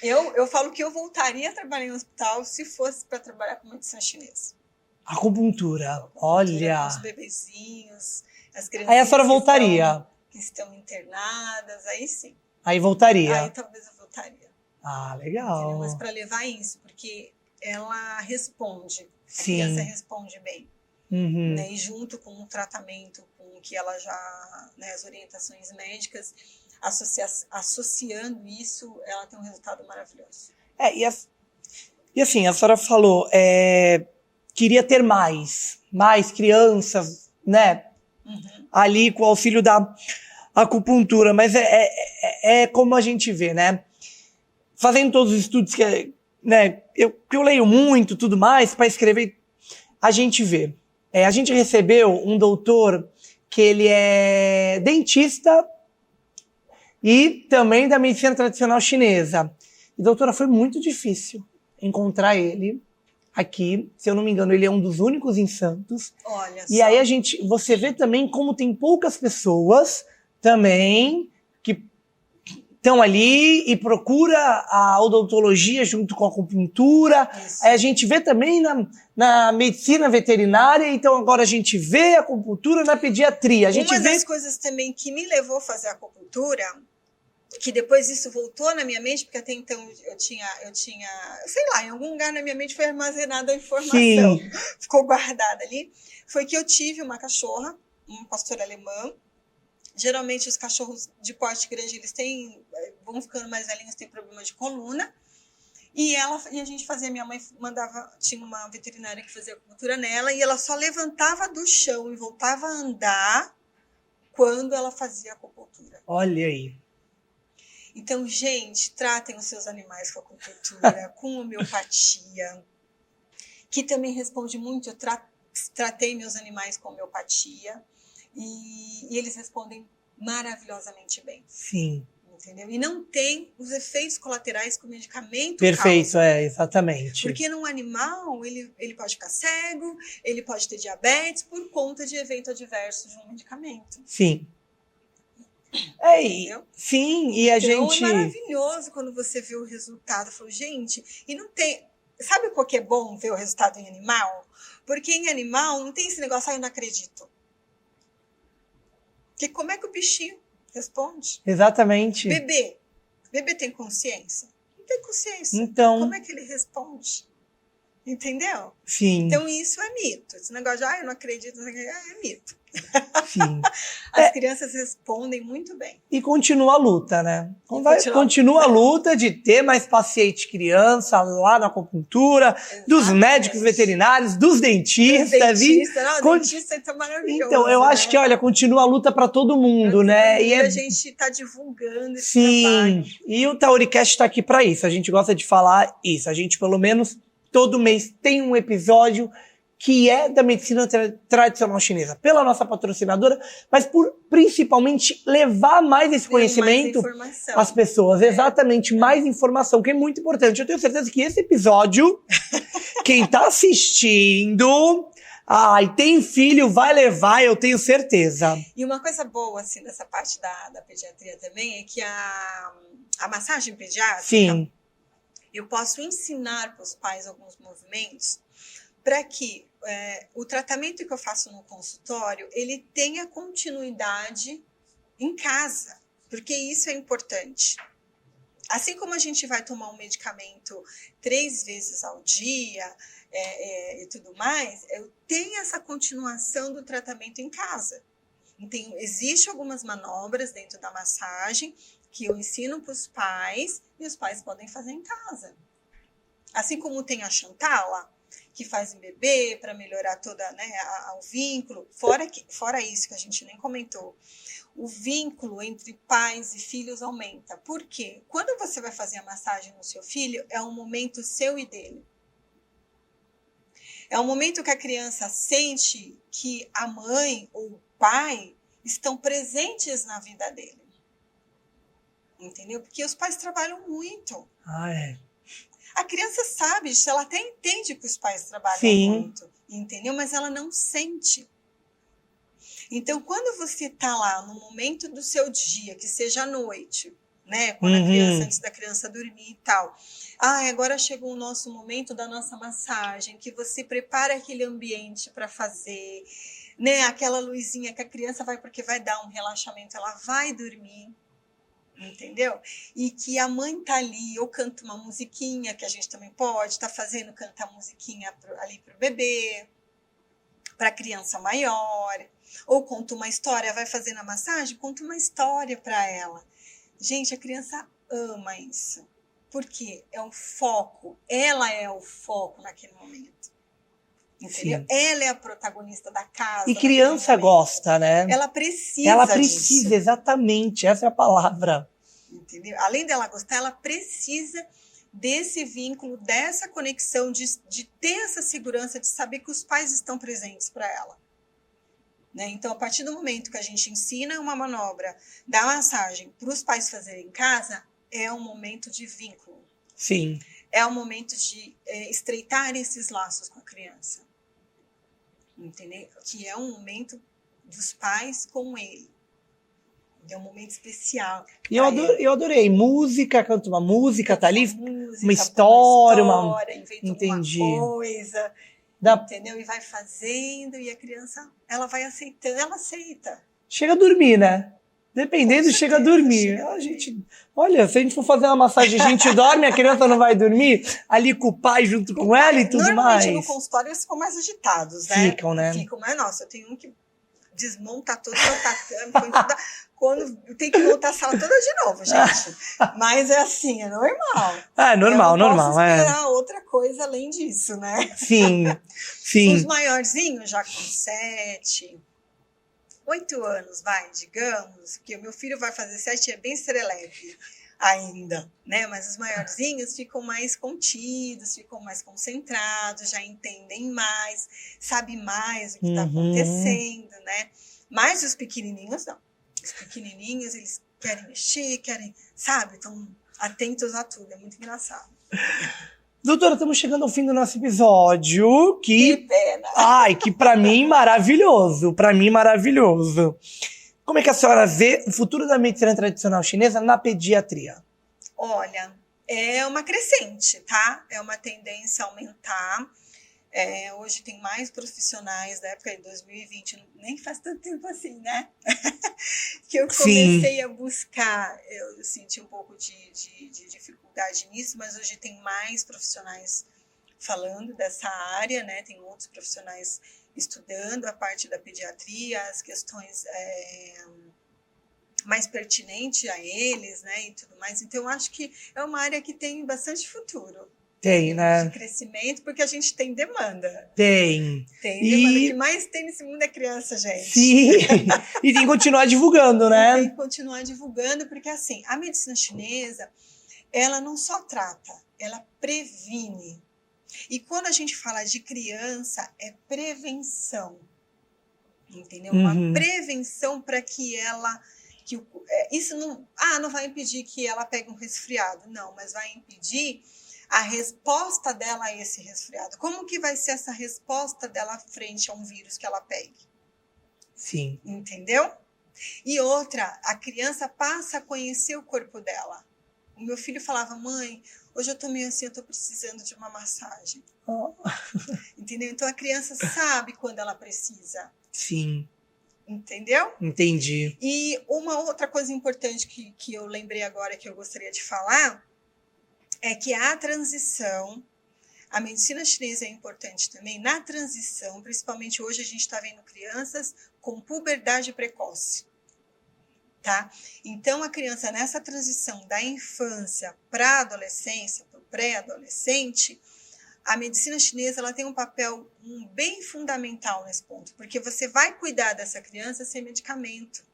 Eu falo que eu voltaria a trabalhar em um hospital se fosse para trabalhar com medicina chinesa. acupuntura. Com Olha. os bebezinhos, as crianças Aí a senhora voltaria. que estão internadas, aí sim. Aí voltaria. Aí talvez eu voltaria. Ah, Entendeu? legal. Mas para levar isso, porque ela responde. A Sim. criança responde bem. Uhum. Né? E junto com o tratamento, com o que ela já, né, as orientações médicas, associando isso, ela tem um resultado maravilhoso. E assim, a senhora falou, queria ter mais crianças, né, ali com o auxílio da acupuntura, mas é como a gente vê, né, fazendo todos os estudos que, né, eu leio muito, tudo mais, para escrever, a gente vê. A gente recebeu um doutor que ele é dentista e também da medicina tradicional chinesa. E, doutora, foi muito difícil encontrar ele aqui. Se eu não me engano, ele é um dos únicos em Santos. Olha e só. aí você vê também como tem poucas pessoas também que estão ali e procura a odontologia junto com a acupuntura. Isso. Aí a gente vê também na medicina veterinária, então agora a gente vê a acupuntura na pediatria. Uma das coisas também que me levou a fazer a acupuntura, que depois isso voltou na minha mente, porque até então eu tinha, sei lá, em algum lugar na minha mente foi armazenada a informação. Sim. Ficou guardada ali, foi que eu tive uma cachorra, uma pastora alemã. Geralmente os cachorros de porte grande, eles vão ficando mais velhinhos, têm problema de coluna. E a gente fazia, minha mãe tinha uma veterinária que fazia acupuntura nela, e ela só levantava do chão e voltava a andar quando ela fazia acupuntura. Olha aí. Então, gente, tratem os seus animais com acupuntura, com homeopatia, que também responde muito. Eu tratei meus animais com homeopatia e eles respondem maravilhosamente bem. Sim. Entendeu? E não tem os efeitos colaterais que o medicamento Perfeito, causa. Exatamente. Porque num animal, ele pode ficar cego, ele pode ter diabetes por conta de evento adverso de um medicamento. Sim. Sim, e a gente... Então é maravilhoso quando você vê o resultado. Eu falo, gente, e não tem... Sabe por que é bom ver o resultado em animal? Porque em animal não tem esse negócio, eu não acredito. Porque como é que o bichinho responde? Exatamente. Bebê tem consciência? Não tem consciência. Então... Como é que ele responde? Entendeu? Sim. Então isso é mito. Esse negócio de, eu não acredito, é mito. Sim. As crianças respondem muito bem. E continua a luta, né? Continua a luta de ter mais paciente criança lá na acupuntura, exatamente, dos médicos veterinários, dos dentistas. Dentista é maravilhoso. Então, eu acho que, olha, continua a luta para todo mundo, né? E a gente está divulgando esse trabalho. Sim, e o Tauricast está aqui para isso. A gente gosta de falar isso. A gente, pelo menos, todo mês tem um episódio que é da medicina tradicional chinesa, pela nossa patrocinadora, mas por principalmente levar mais esse conhecimento às pessoas. Exatamente, mais informação, que é muito importante. Eu tenho certeza que esse episódio, quem tá assistindo, e tem filho, vai levar, eu tenho certeza. E uma coisa boa, assim, dessa parte da pediatria também, é que a massagem pediátrica, sim, eu posso ensinar para os pais alguns movimentos para que o tratamento que eu faço no consultório, ele tenha continuidade em casa, porque isso é importante. Assim como a gente vai tomar um medicamento 3 vezes ao dia e tudo mais, eu tenho essa continuação do tratamento em casa. Então, existem algumas manobras dentro da massagem que eu ensino para os pais e os pais podem fazer em casa. Assim como tem a Chantala, que faz em bebê para melhorar toda, né, o vínculo. Fora isso que a gente nem comentou, o vínculo entre pais e filhos aumenta. Por quê? Quando você vai fazer a massagem no seu filho, é um momento seu e dele. É um momento que a criança sente que a mãe ou o pai estão presentes na vida dele. entendeu? Porque os pais trabalham muito. É. A criança sabe disso, ela até entende que os pais trabalham Sim. muito, entendeu? Mas ela não sente. Então, quando você está lá no momento do seu dia, que seja à noite, né? Quando a criança, antes da criança dormir e tal. Agora chegou o nosso momento da nossa massagem, que você prepara aquele ambiente para fazer, né? Aquela luzinha que a criança vai, porque vai dar um relaxamento, ela vai dormir. Entendeu? E que a mãe tá ali, ou canta uma musiquinha, que a gente também pode, tá fazendo cantar musiquinha ali pro bebê, pra criança maior, ou conta uma história, vai fazendo a massagem, conta uma história para ela. Gente, a criança ama isso, porque é o foco, ela é o foco naquele momento. Entendeu? Sim. Ela é a protagonista da casa. E criança gosta, né? Ela precisa disso. Exatamente, essa é a palavra. Entendeu? Além dela gostar, ela precisa desse vínculo, dessa conexão, de ter essa segurança, de saber que os pais estão presentes para ela. Né? Então, a partir do momento que a gente ensina uma manobra da massagem para os pais fazerem em casa, é um momento de vínculo. Sim. É um momento de estreitar esses laços com a criança. Entendeu? Que é um momento dos pais com ele. É um momento especial. E eu adorei. Música, canta uma música, tá ali? Música, uma história, inventa Entendi. uma coisa. Entendeu? E vai fazendo, e a criança, ela vai aceitando, ela aceita. Chega a dormir, né? Dependendo, chega a dormir. Olha, se a gente for fazer uma massagem, a gente dorme, a criança não vai dormir, ali com o pai junto com ela e tudo mais. Normalmente no consultório eles ficam mais agitados, né? Ficam, né? Ficam, mas nossa, eu tenho um que desmonta todo o tatame, quando tem que montar a sala toda de novo, gente. Mas é assim, é normal. Normal, eu não normal. Posso esperar outra coisa além disso, né? Sim, sim. Os maiorzinhos, já com 7, 8 anos, digamos, porque o meu filho vai fazer 7 e é bem serelepe ainda, né? Mas os maiorzinhos ficam mais contidos, ficam mais concentrados, já entendem mais, sabem mais o que está acontecendo, né? Mas os pequenininhos não. Os pequenininhos, eles querem mexer, sabe? Estão atentos a tudo, é muito engraçado. Doutora, estamos chegando ao fim do nosso episódio. Que pena! Que pra mim, maravilhoso. Pra mim, maravilhoso. Como é que a senhora vê o futuro da medicina tradicional chinesa na pediatria? Olha, é uma crescente, tá? É uma tendência a aumentar. Hoje tem mais profissionais, da época de 2020, nem faz tanto tempo assim, né? Que eu comecei a buscar, eu senti um pouco de dificuldade nisso, mas hoje tem mais profissionais falando dessa área, né? Tem outros profissionais estudando a parte da pediatria, as questões mais pertinentes a eles, né? E tudo mais. Então, eu acho que é uma área que tem bastante futuro. Tem, né? De crescimento, porque a gente tem demanda. Tem. Demanda. O que mais tem nesse mundo é criança, gente. Sim. E tem que continuar divulgando, né? Tem que continuar divulgando, porque assim, a medicina chinesa, ela não só trata, ela previne. E quando a gente fala de criança, é prevenção. Entendeu? Uma prevenção para que ela... isso não vai impedir que ela pegue um resfriado. Não, mas vai impedir a resposta dela a esse resfriado. Como que vai ser essa resposta dela frente a um vírus que ela pegue? Sim. Entendeu? E outra, a criança passa a conhecer o corpo dela. O meu filho falava, mãe, hoje eu tô meio assim, eu tô precisando de uma massagem. Entendeu? Então a criança sabe quando ela precisa. Sim. Entendeu? Entendi. E uma outra coisa importante que eu lembrei agora que eu gostaria de falar é que a transição, a medicina chinesa é importante também na transição, principalmente hoje a gente está vendo crianças com puberdade precoce, tá? Então, a criança nessa transição da infância para a adolescência, para o pré-adolescente, a medicina chinesa ela tem um papel bem fundamental nesse ponto, porque você vai cuidar dessa criança sem medicamento.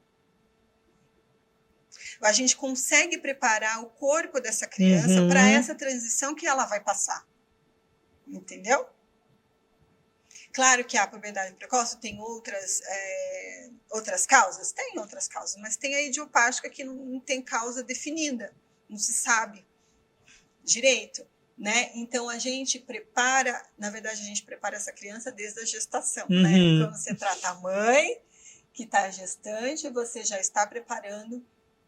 A gente consegue preparar o corpo dessa criança para essa transição que ela vai passar. Entendeu? Claro que a puberdade precoce tem outras causas? Tem outras causas, mas tem a idiopática que não tem causa definida, não se sabe direito, né? Então, a gente prepara, na verdade, a gente prepara essa criança desde a gestação, né? Quando você trata a mãe que está gestante, você já está preparando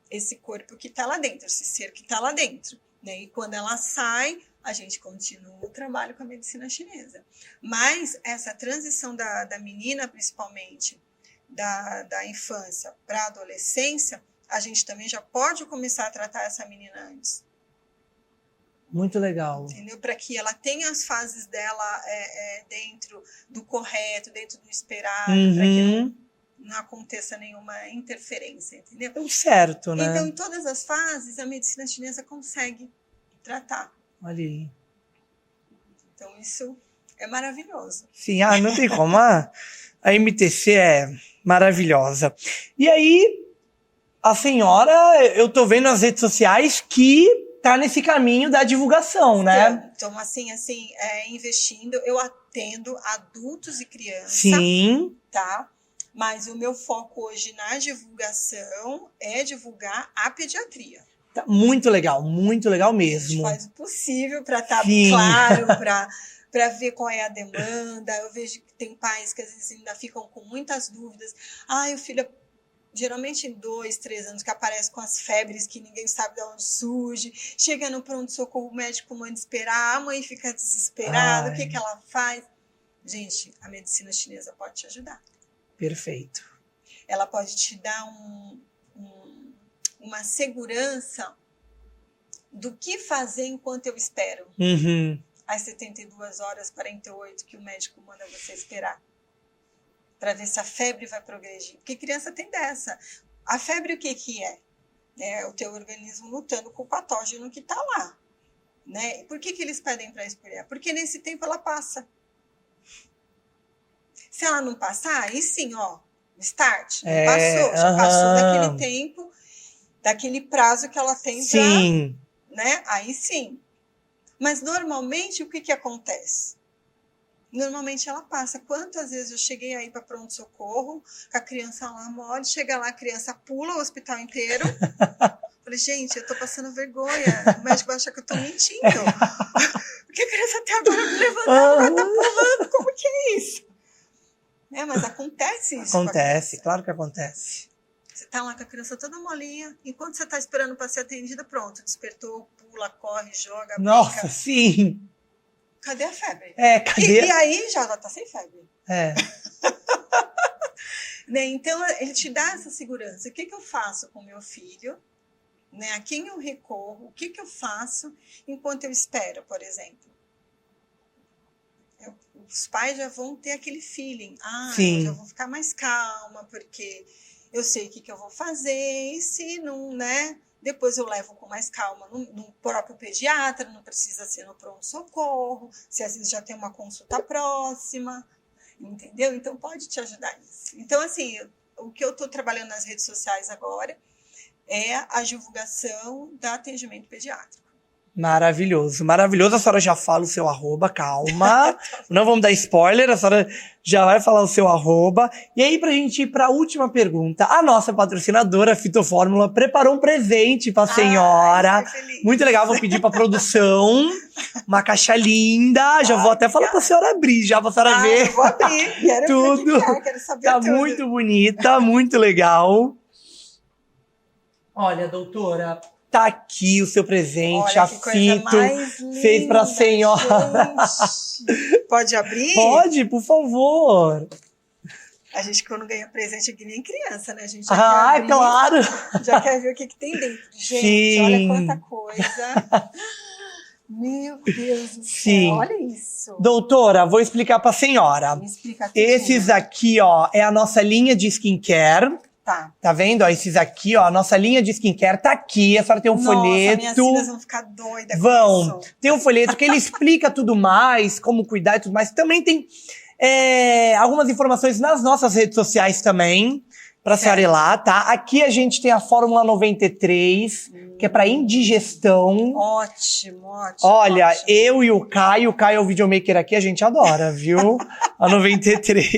esse corpo que está lá dentro, esse ser que está lá dentro, né? E quando ela sai, a gente continua o trabalho com a medicina chinesa. Mas essa transição da menina, principalmente, da infância para a adolescência, a gente também já pode começar a tratar essa menina antes. Muito legal. Entendeu? Para que ela tenha as fases dela dentro do correto, dentro do esperado, para que não aconteça nenhuma interferência, entendeu? É o certo, né? Então, em todas as fases, a medicina chinesa consegue tratar. Olha aí. Então, isso é maravilhoso. Sim, não tem como. A MTC é maravilhosa. E aí, a senhora, eu tô vendo nas redes sociais que tá nesse caminho da divulgação, né? Então, assim, investindo, eu atendo adultos e crianças. Sim. Tá? Mas o meu foco hoje na divulgação é divulgar a pediatria. Tá muito legal mesmo. A gente faz o possível para estar claro, para ver qual é a demanda. Eu vejo que tem pais que às vezes ainda ficam com muitas dúvidas. O filho, geralmente em 2, 3 anos, que aparece com as febres que ninguém sabe de onde surge. Chega no pronto-socorro, o médico manda esperar, a mãe fica desesperada. O que ela faz? Gente, a medicina chinesa pode te ajudar. Perfeito. Ela pode te dar uma segurança do que fazer enquanto eu espero. Às 72 horas, 48 que o médico manda você esperar. Para ver se a febre vai progredir. Porque criança tem dessa. A febre o que é? É o teu organismo lutando com o patógeno que está lá. Né? E por que eles pedem para esperar? Porque nesse tempo ela passa. Se ela não passar, aí sim, start. Não passou, já passou daquele tempo, daquele prazo que ela tem para, né? Aí sim. Mas normalmente o que acontece? Normalmente ela passa. Quantas vezes eu cheguei aí para pronto-socorro, com a criança lá mole, chega lá, a criança pula o hospital inteiro. Falei, gente, eu tô passando vergonha. O médico vai achar que eu tô mentindo. Porque a criança até agora me levantando, ela tá pulando. Como que é isso? Mas acontece isso. Acontece, claro que acontece. Você tá lá com a criança toda molinha, enquanto você tá esperando para ser atendida, pronto, despertou, pula, corre, joga, Nossa, brinca. Sim. Cadê a febre? Cadê? E aí já ela tá sem febre. Né? Então, ele te dá essa segurança. O que eu faço com o meu filho? Né? A quem eu recorro? O que eu faço enquanto eu espero, por exemplo? Os pais já vão ter aquele feeling. Eu já vou ficar mais calma, porque eu sei o que eu vou fazer, e se não, né? Depois eu levo com mais calma no próprio pediatra, não precisa ser no pronto-socorro, se às vezes já tem uma consulta próxima, entendeu? Então pode te ajudar nisso. Então, assim, o que eu estou trabalhando nas redes sociais agora é a divulgação do atendimento pediátrico. Maravilhoso, maravilhoso. A senhora já fala o seu @, calma. Não vamos dar spoiler, a senhora já vai falar o seu @. E aí, pra gente ir pra última pergunta, a nossa patrocinadora, Fitofórmula, preparou um presente pra senhora. Muito legal, vou pedir pra produção uma caixa linda. Já vou até falar pra senhora abrir, já pra senhora ver. Eu vou abrir, quero tudo. Quero saber tá tudo. Muito bonita, muito legal. Olha, doutora, tá aqui o seu presente. Olha, a Fito fez pra senhora. Gente. Pode abrir? Pode, por favor. A gente, quando ganha presente, é que nem criança, né? A gente já quer abrir, claro. Já quer ver o que tem dentro. Gente, Sim. Olha quanta coisa. Meu Deus do céu, olha isso. Doutora, vou explicar pra senhora. Me explica tudo. Esses aqui, é a nossa linha de skincare. Tá vendo? Esses aqui, a nossa linha de skincare tá aqui. A senhora tem um folheto. Minhas filhas vão ficar doidas com isso. Tem um folheto que ele explica tudo mais, como cuidar e tudo mais. Também tem algumas informações nas nossas redes sociais também. pra senhora ir lá, tá? Aqui a gente tem a Fórmula 93, que é pra indigestão. Ótimo, ótimo. Olha, ótimo. eu e o Caio é o videomaker aqui, a gente adora, viu? A 93.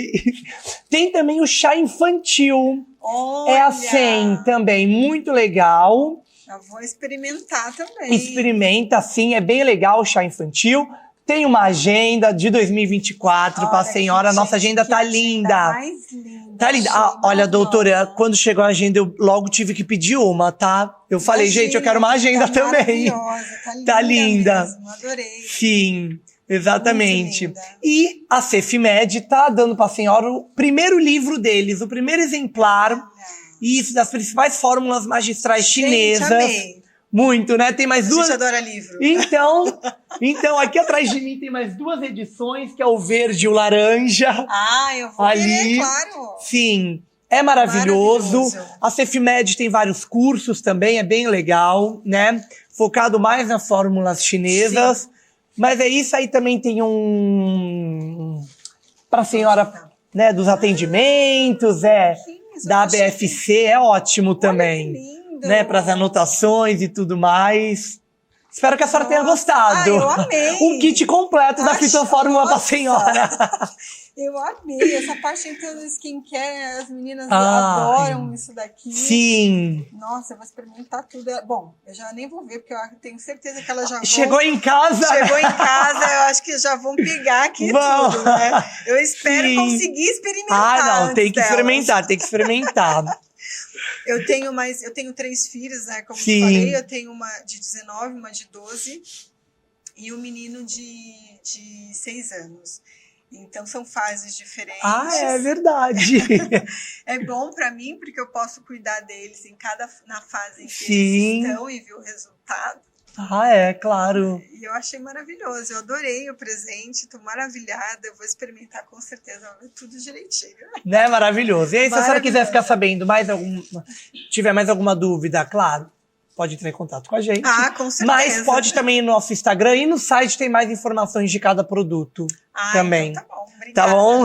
Tem também o chá infantil. Olha, É a 100 também, muito legal. eu vou experimentar também. Experimenta, sim, é bem legal o chá infantil. Tem uma agenda de 2024 pra senhora. Nossa agenda tá linda. Mais linda. Tá linda. Olha, doutora, quando chegou a agenda, eu logo tive que pedir uma, tá? Eu falei, gente, eu quero uma agenda também. Tá linda. Mesmo, adorei. Sim, exatamente. E a Cefmed tá dando pra senhora o primeiro livro deles, o primeiro exemplar. Isso, das principais fórmulas magistrais chinesas. Amei. Muito, né? Tem mais duas. A gente adora livro. Então, aqui atrás de mim tem mais 2 edições, que é o verde e o laranja. Eu vou ali. querer, claro. Sim, é maravilhoso. A Cefmed tem vários cursos também, é bem legal, né? Focado mais nas fórmulas chinesas. Sim. Mas é isso, aí também tem pra senhora, né, dos atendimentos, da ABFC, é ótimo também. Né, para as anotações e tudo mais. Espero que a senhora tenha gostado. Eu amei. O kit completo da Fitofórmula pra senhora. Eu amei. Essa parte então do skincare, as meninas adoram isso daqui. Sim. Nossa, eu vou experimentar tudo. Bom, eu já nem vou ver, porque eu tenho certeza que elas já vão... Chegou em casa, eu acho que já vão pegar aqui tudo, né? Eu espero conseguir experimentar. Não, tem que experimentar. Eu tenho 3 filhos, né? Como eu falei, eu tenho uma de 19, uma de 12 e um menino de 6 anos. Então, são fases diferentes. É verdade. É bom para mim, porque eu posso cuidar deles na fase em que eles estão e ver o resultado. Claro. E eu achei maravilhoso. Eu adorei o presente, tô maravilhada. Eu vou experimentar com certeza, tudo direitinho. Né? Maravilhoso. E aí, se a senhora quiser ficar sabendo tiver mais alguma dúvida, claro, pode entrar em contato com a gente. Com certeza. Mas pode também ir no nosso Instagram e no site tem mais informações de cada produto também. Então tá bom. Obrigada. Tá bom?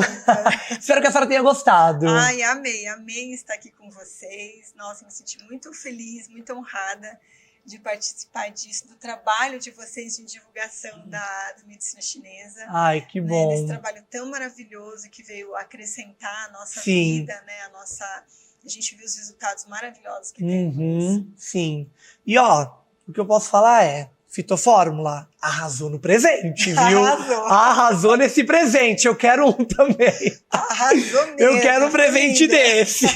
Espero que a senhora tenha gostado. Amei estar aqui com vocês. Nossa, me senti muito feliz, muito honrada de participar disso, do trabalho de vocês de divulgação da medicina chinesa. Que bom. Desse trabalho tão maravilhoso que veio acrescentar a nossa vida, né? A gente viu os resultados maravilhosos que tem. Sim. E o que eu posso falar Fitofórmula arrasou no presente, viu? Arrasou nesse presente. Eu quero um também. Arrasou mesmo. Eu quero um presente desse.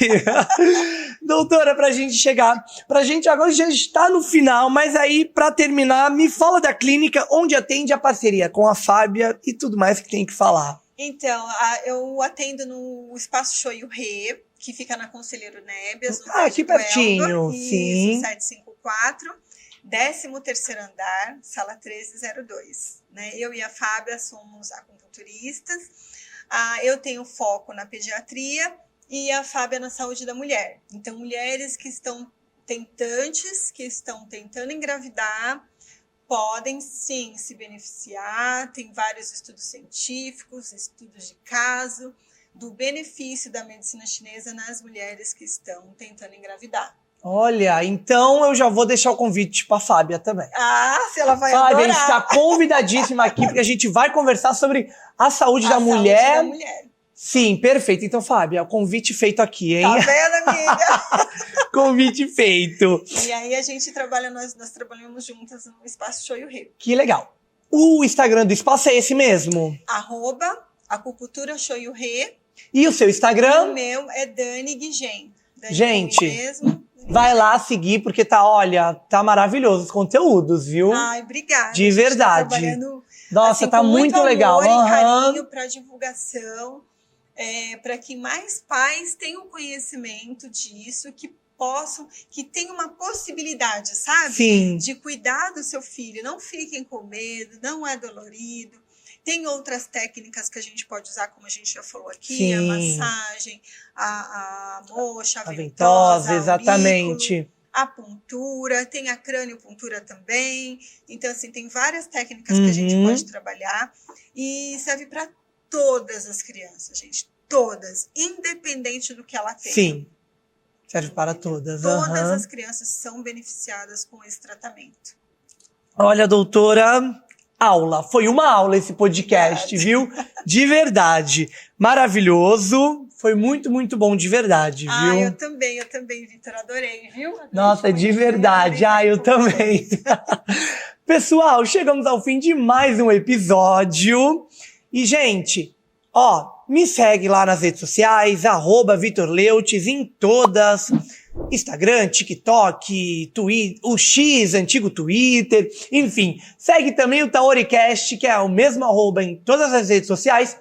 Doutora, pra gente agora já está no final, mas aí, pra terminar, me fala da clínica onde atende a parceria com a Fábia e tudo mais que tem que falar. Então, eu atendo no Espaço Shoyu Rei, que fica na Conselheiro Nébias. Aqui pertinho, sim. 754. 13º andar, sala 1302. Né? Eu e a Fábia somos acupunturistas. Eu tenho foco na pediatria e a Fábia na saúde da mulher. Então, mulheres que estão tentantes, que estão tentando engravidar, podem sim se beneficiar. Tem vários estudos científicos, estudos de caso, do benefício da medicina chinesa nas mulheres que estão tentando engravidar. Olha, então eu já vou deixar o convite para a Fábia também. Se ela vai adorar. Fábia, a gente está convidadíssima aqui, porque a gente vai conversar sobre a saúde da mulher. Saúde da mulher. Sim, perfeito. Então, Fábia, convite feito aqui, hein? Tá vendo, amiga? Convite feito. E aí a gente trabalha, nós trabalhamos juntas no Espaço Shoyu Rei. Que legal. O Instagram do espaço é esse mesmo? @acupuntura Shoyu Rei. E o seu Instagram? O meu é Dani Guigen. Gente, mesmo. Vai lá seguir, porque tá maravilhoso os conteúdos, viu? Obrigada. De verdade. Tá trabalhando, nossa, tá muito amor legal. E carinho para divulgação, para que mais pais tenham conhecimento disso, que tenham uma possibilidade, sabe? Sim. De cuidar do seu filho. Não fiquem com medo, não é dolorido. Tem outras técnicas que a gente pode usar, como a gente já falou aqui, sim, a massagem, a moxa, a ventosa, exatamente. A puntura, tem a craniopuntura também. Então, assim, tem várias técnicas que a gente pode trabalhar e serve para todas as crianças, gente. Todas, independente do que ela tem. Sim. Serve para todas. Todas as crianças são beneficiadas com esse tratamento. Olha, doutora, aula. Foi uma aula esse podcast, viu? De verdade. Maravilhoso. Foi muito, muito bom, de verdade, viu? Eu também, Vitor. Adorei, viu? Nossa, de verdade. Eu também. Pessoal, chegamos ao fim de mais um episódio. E, gente, me segue lá nas redes sociais, @VitorLeutes, em todas. Instagram, TikTok, Twitter, o X, antigo Twitter, enfim. Segue também o TaoriCast, que é o mesmo @ em todas as redes sociais,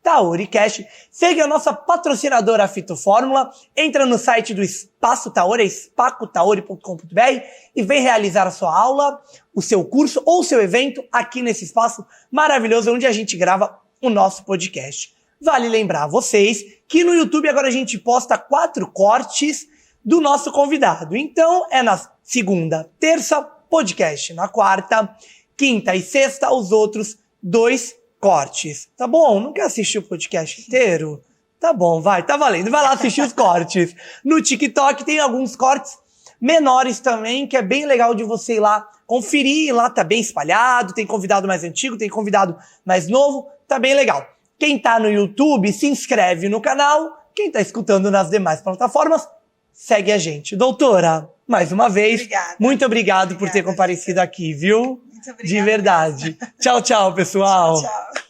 TaoriCast. Segue a nossa patrocinadora Fitofórmula, entra no site do Espaço Taori, espacotaori.com.br, e vem realizar a sua aula, o seu curso ou o seu evento aqui nesse espaço maravilhoso onde a gente grava o nosso podcast. Vale lembrar a vocês que no YouTube agora a gente posta 4 cortes do nosso convidado. Então, é na segunda, terça, podcast. Na quarta, quinta e sexta, os outros 2 cortes. Tá bom? Não quer assistir o podcast inteiro? Tá bom, tá valendo. Vai lá assistir os cortes. No TikTok tem alguns cortes menores também, que é bem legal de você ir lá conferir. Lá tá bem espalhado, tem convidado mais antigo, tem convidado mais novo, tá bem legal. Quem tá no YouTube, se inscreve no canal. Quem tá escutando nas demais plataformas, segue a gente. Doutora, mais uma vez, obrigada. Muito obrigado por ter comparecido aqui, viu? Muito obrigada. De verdade. Tchau, tchau, pessoal. Tchau.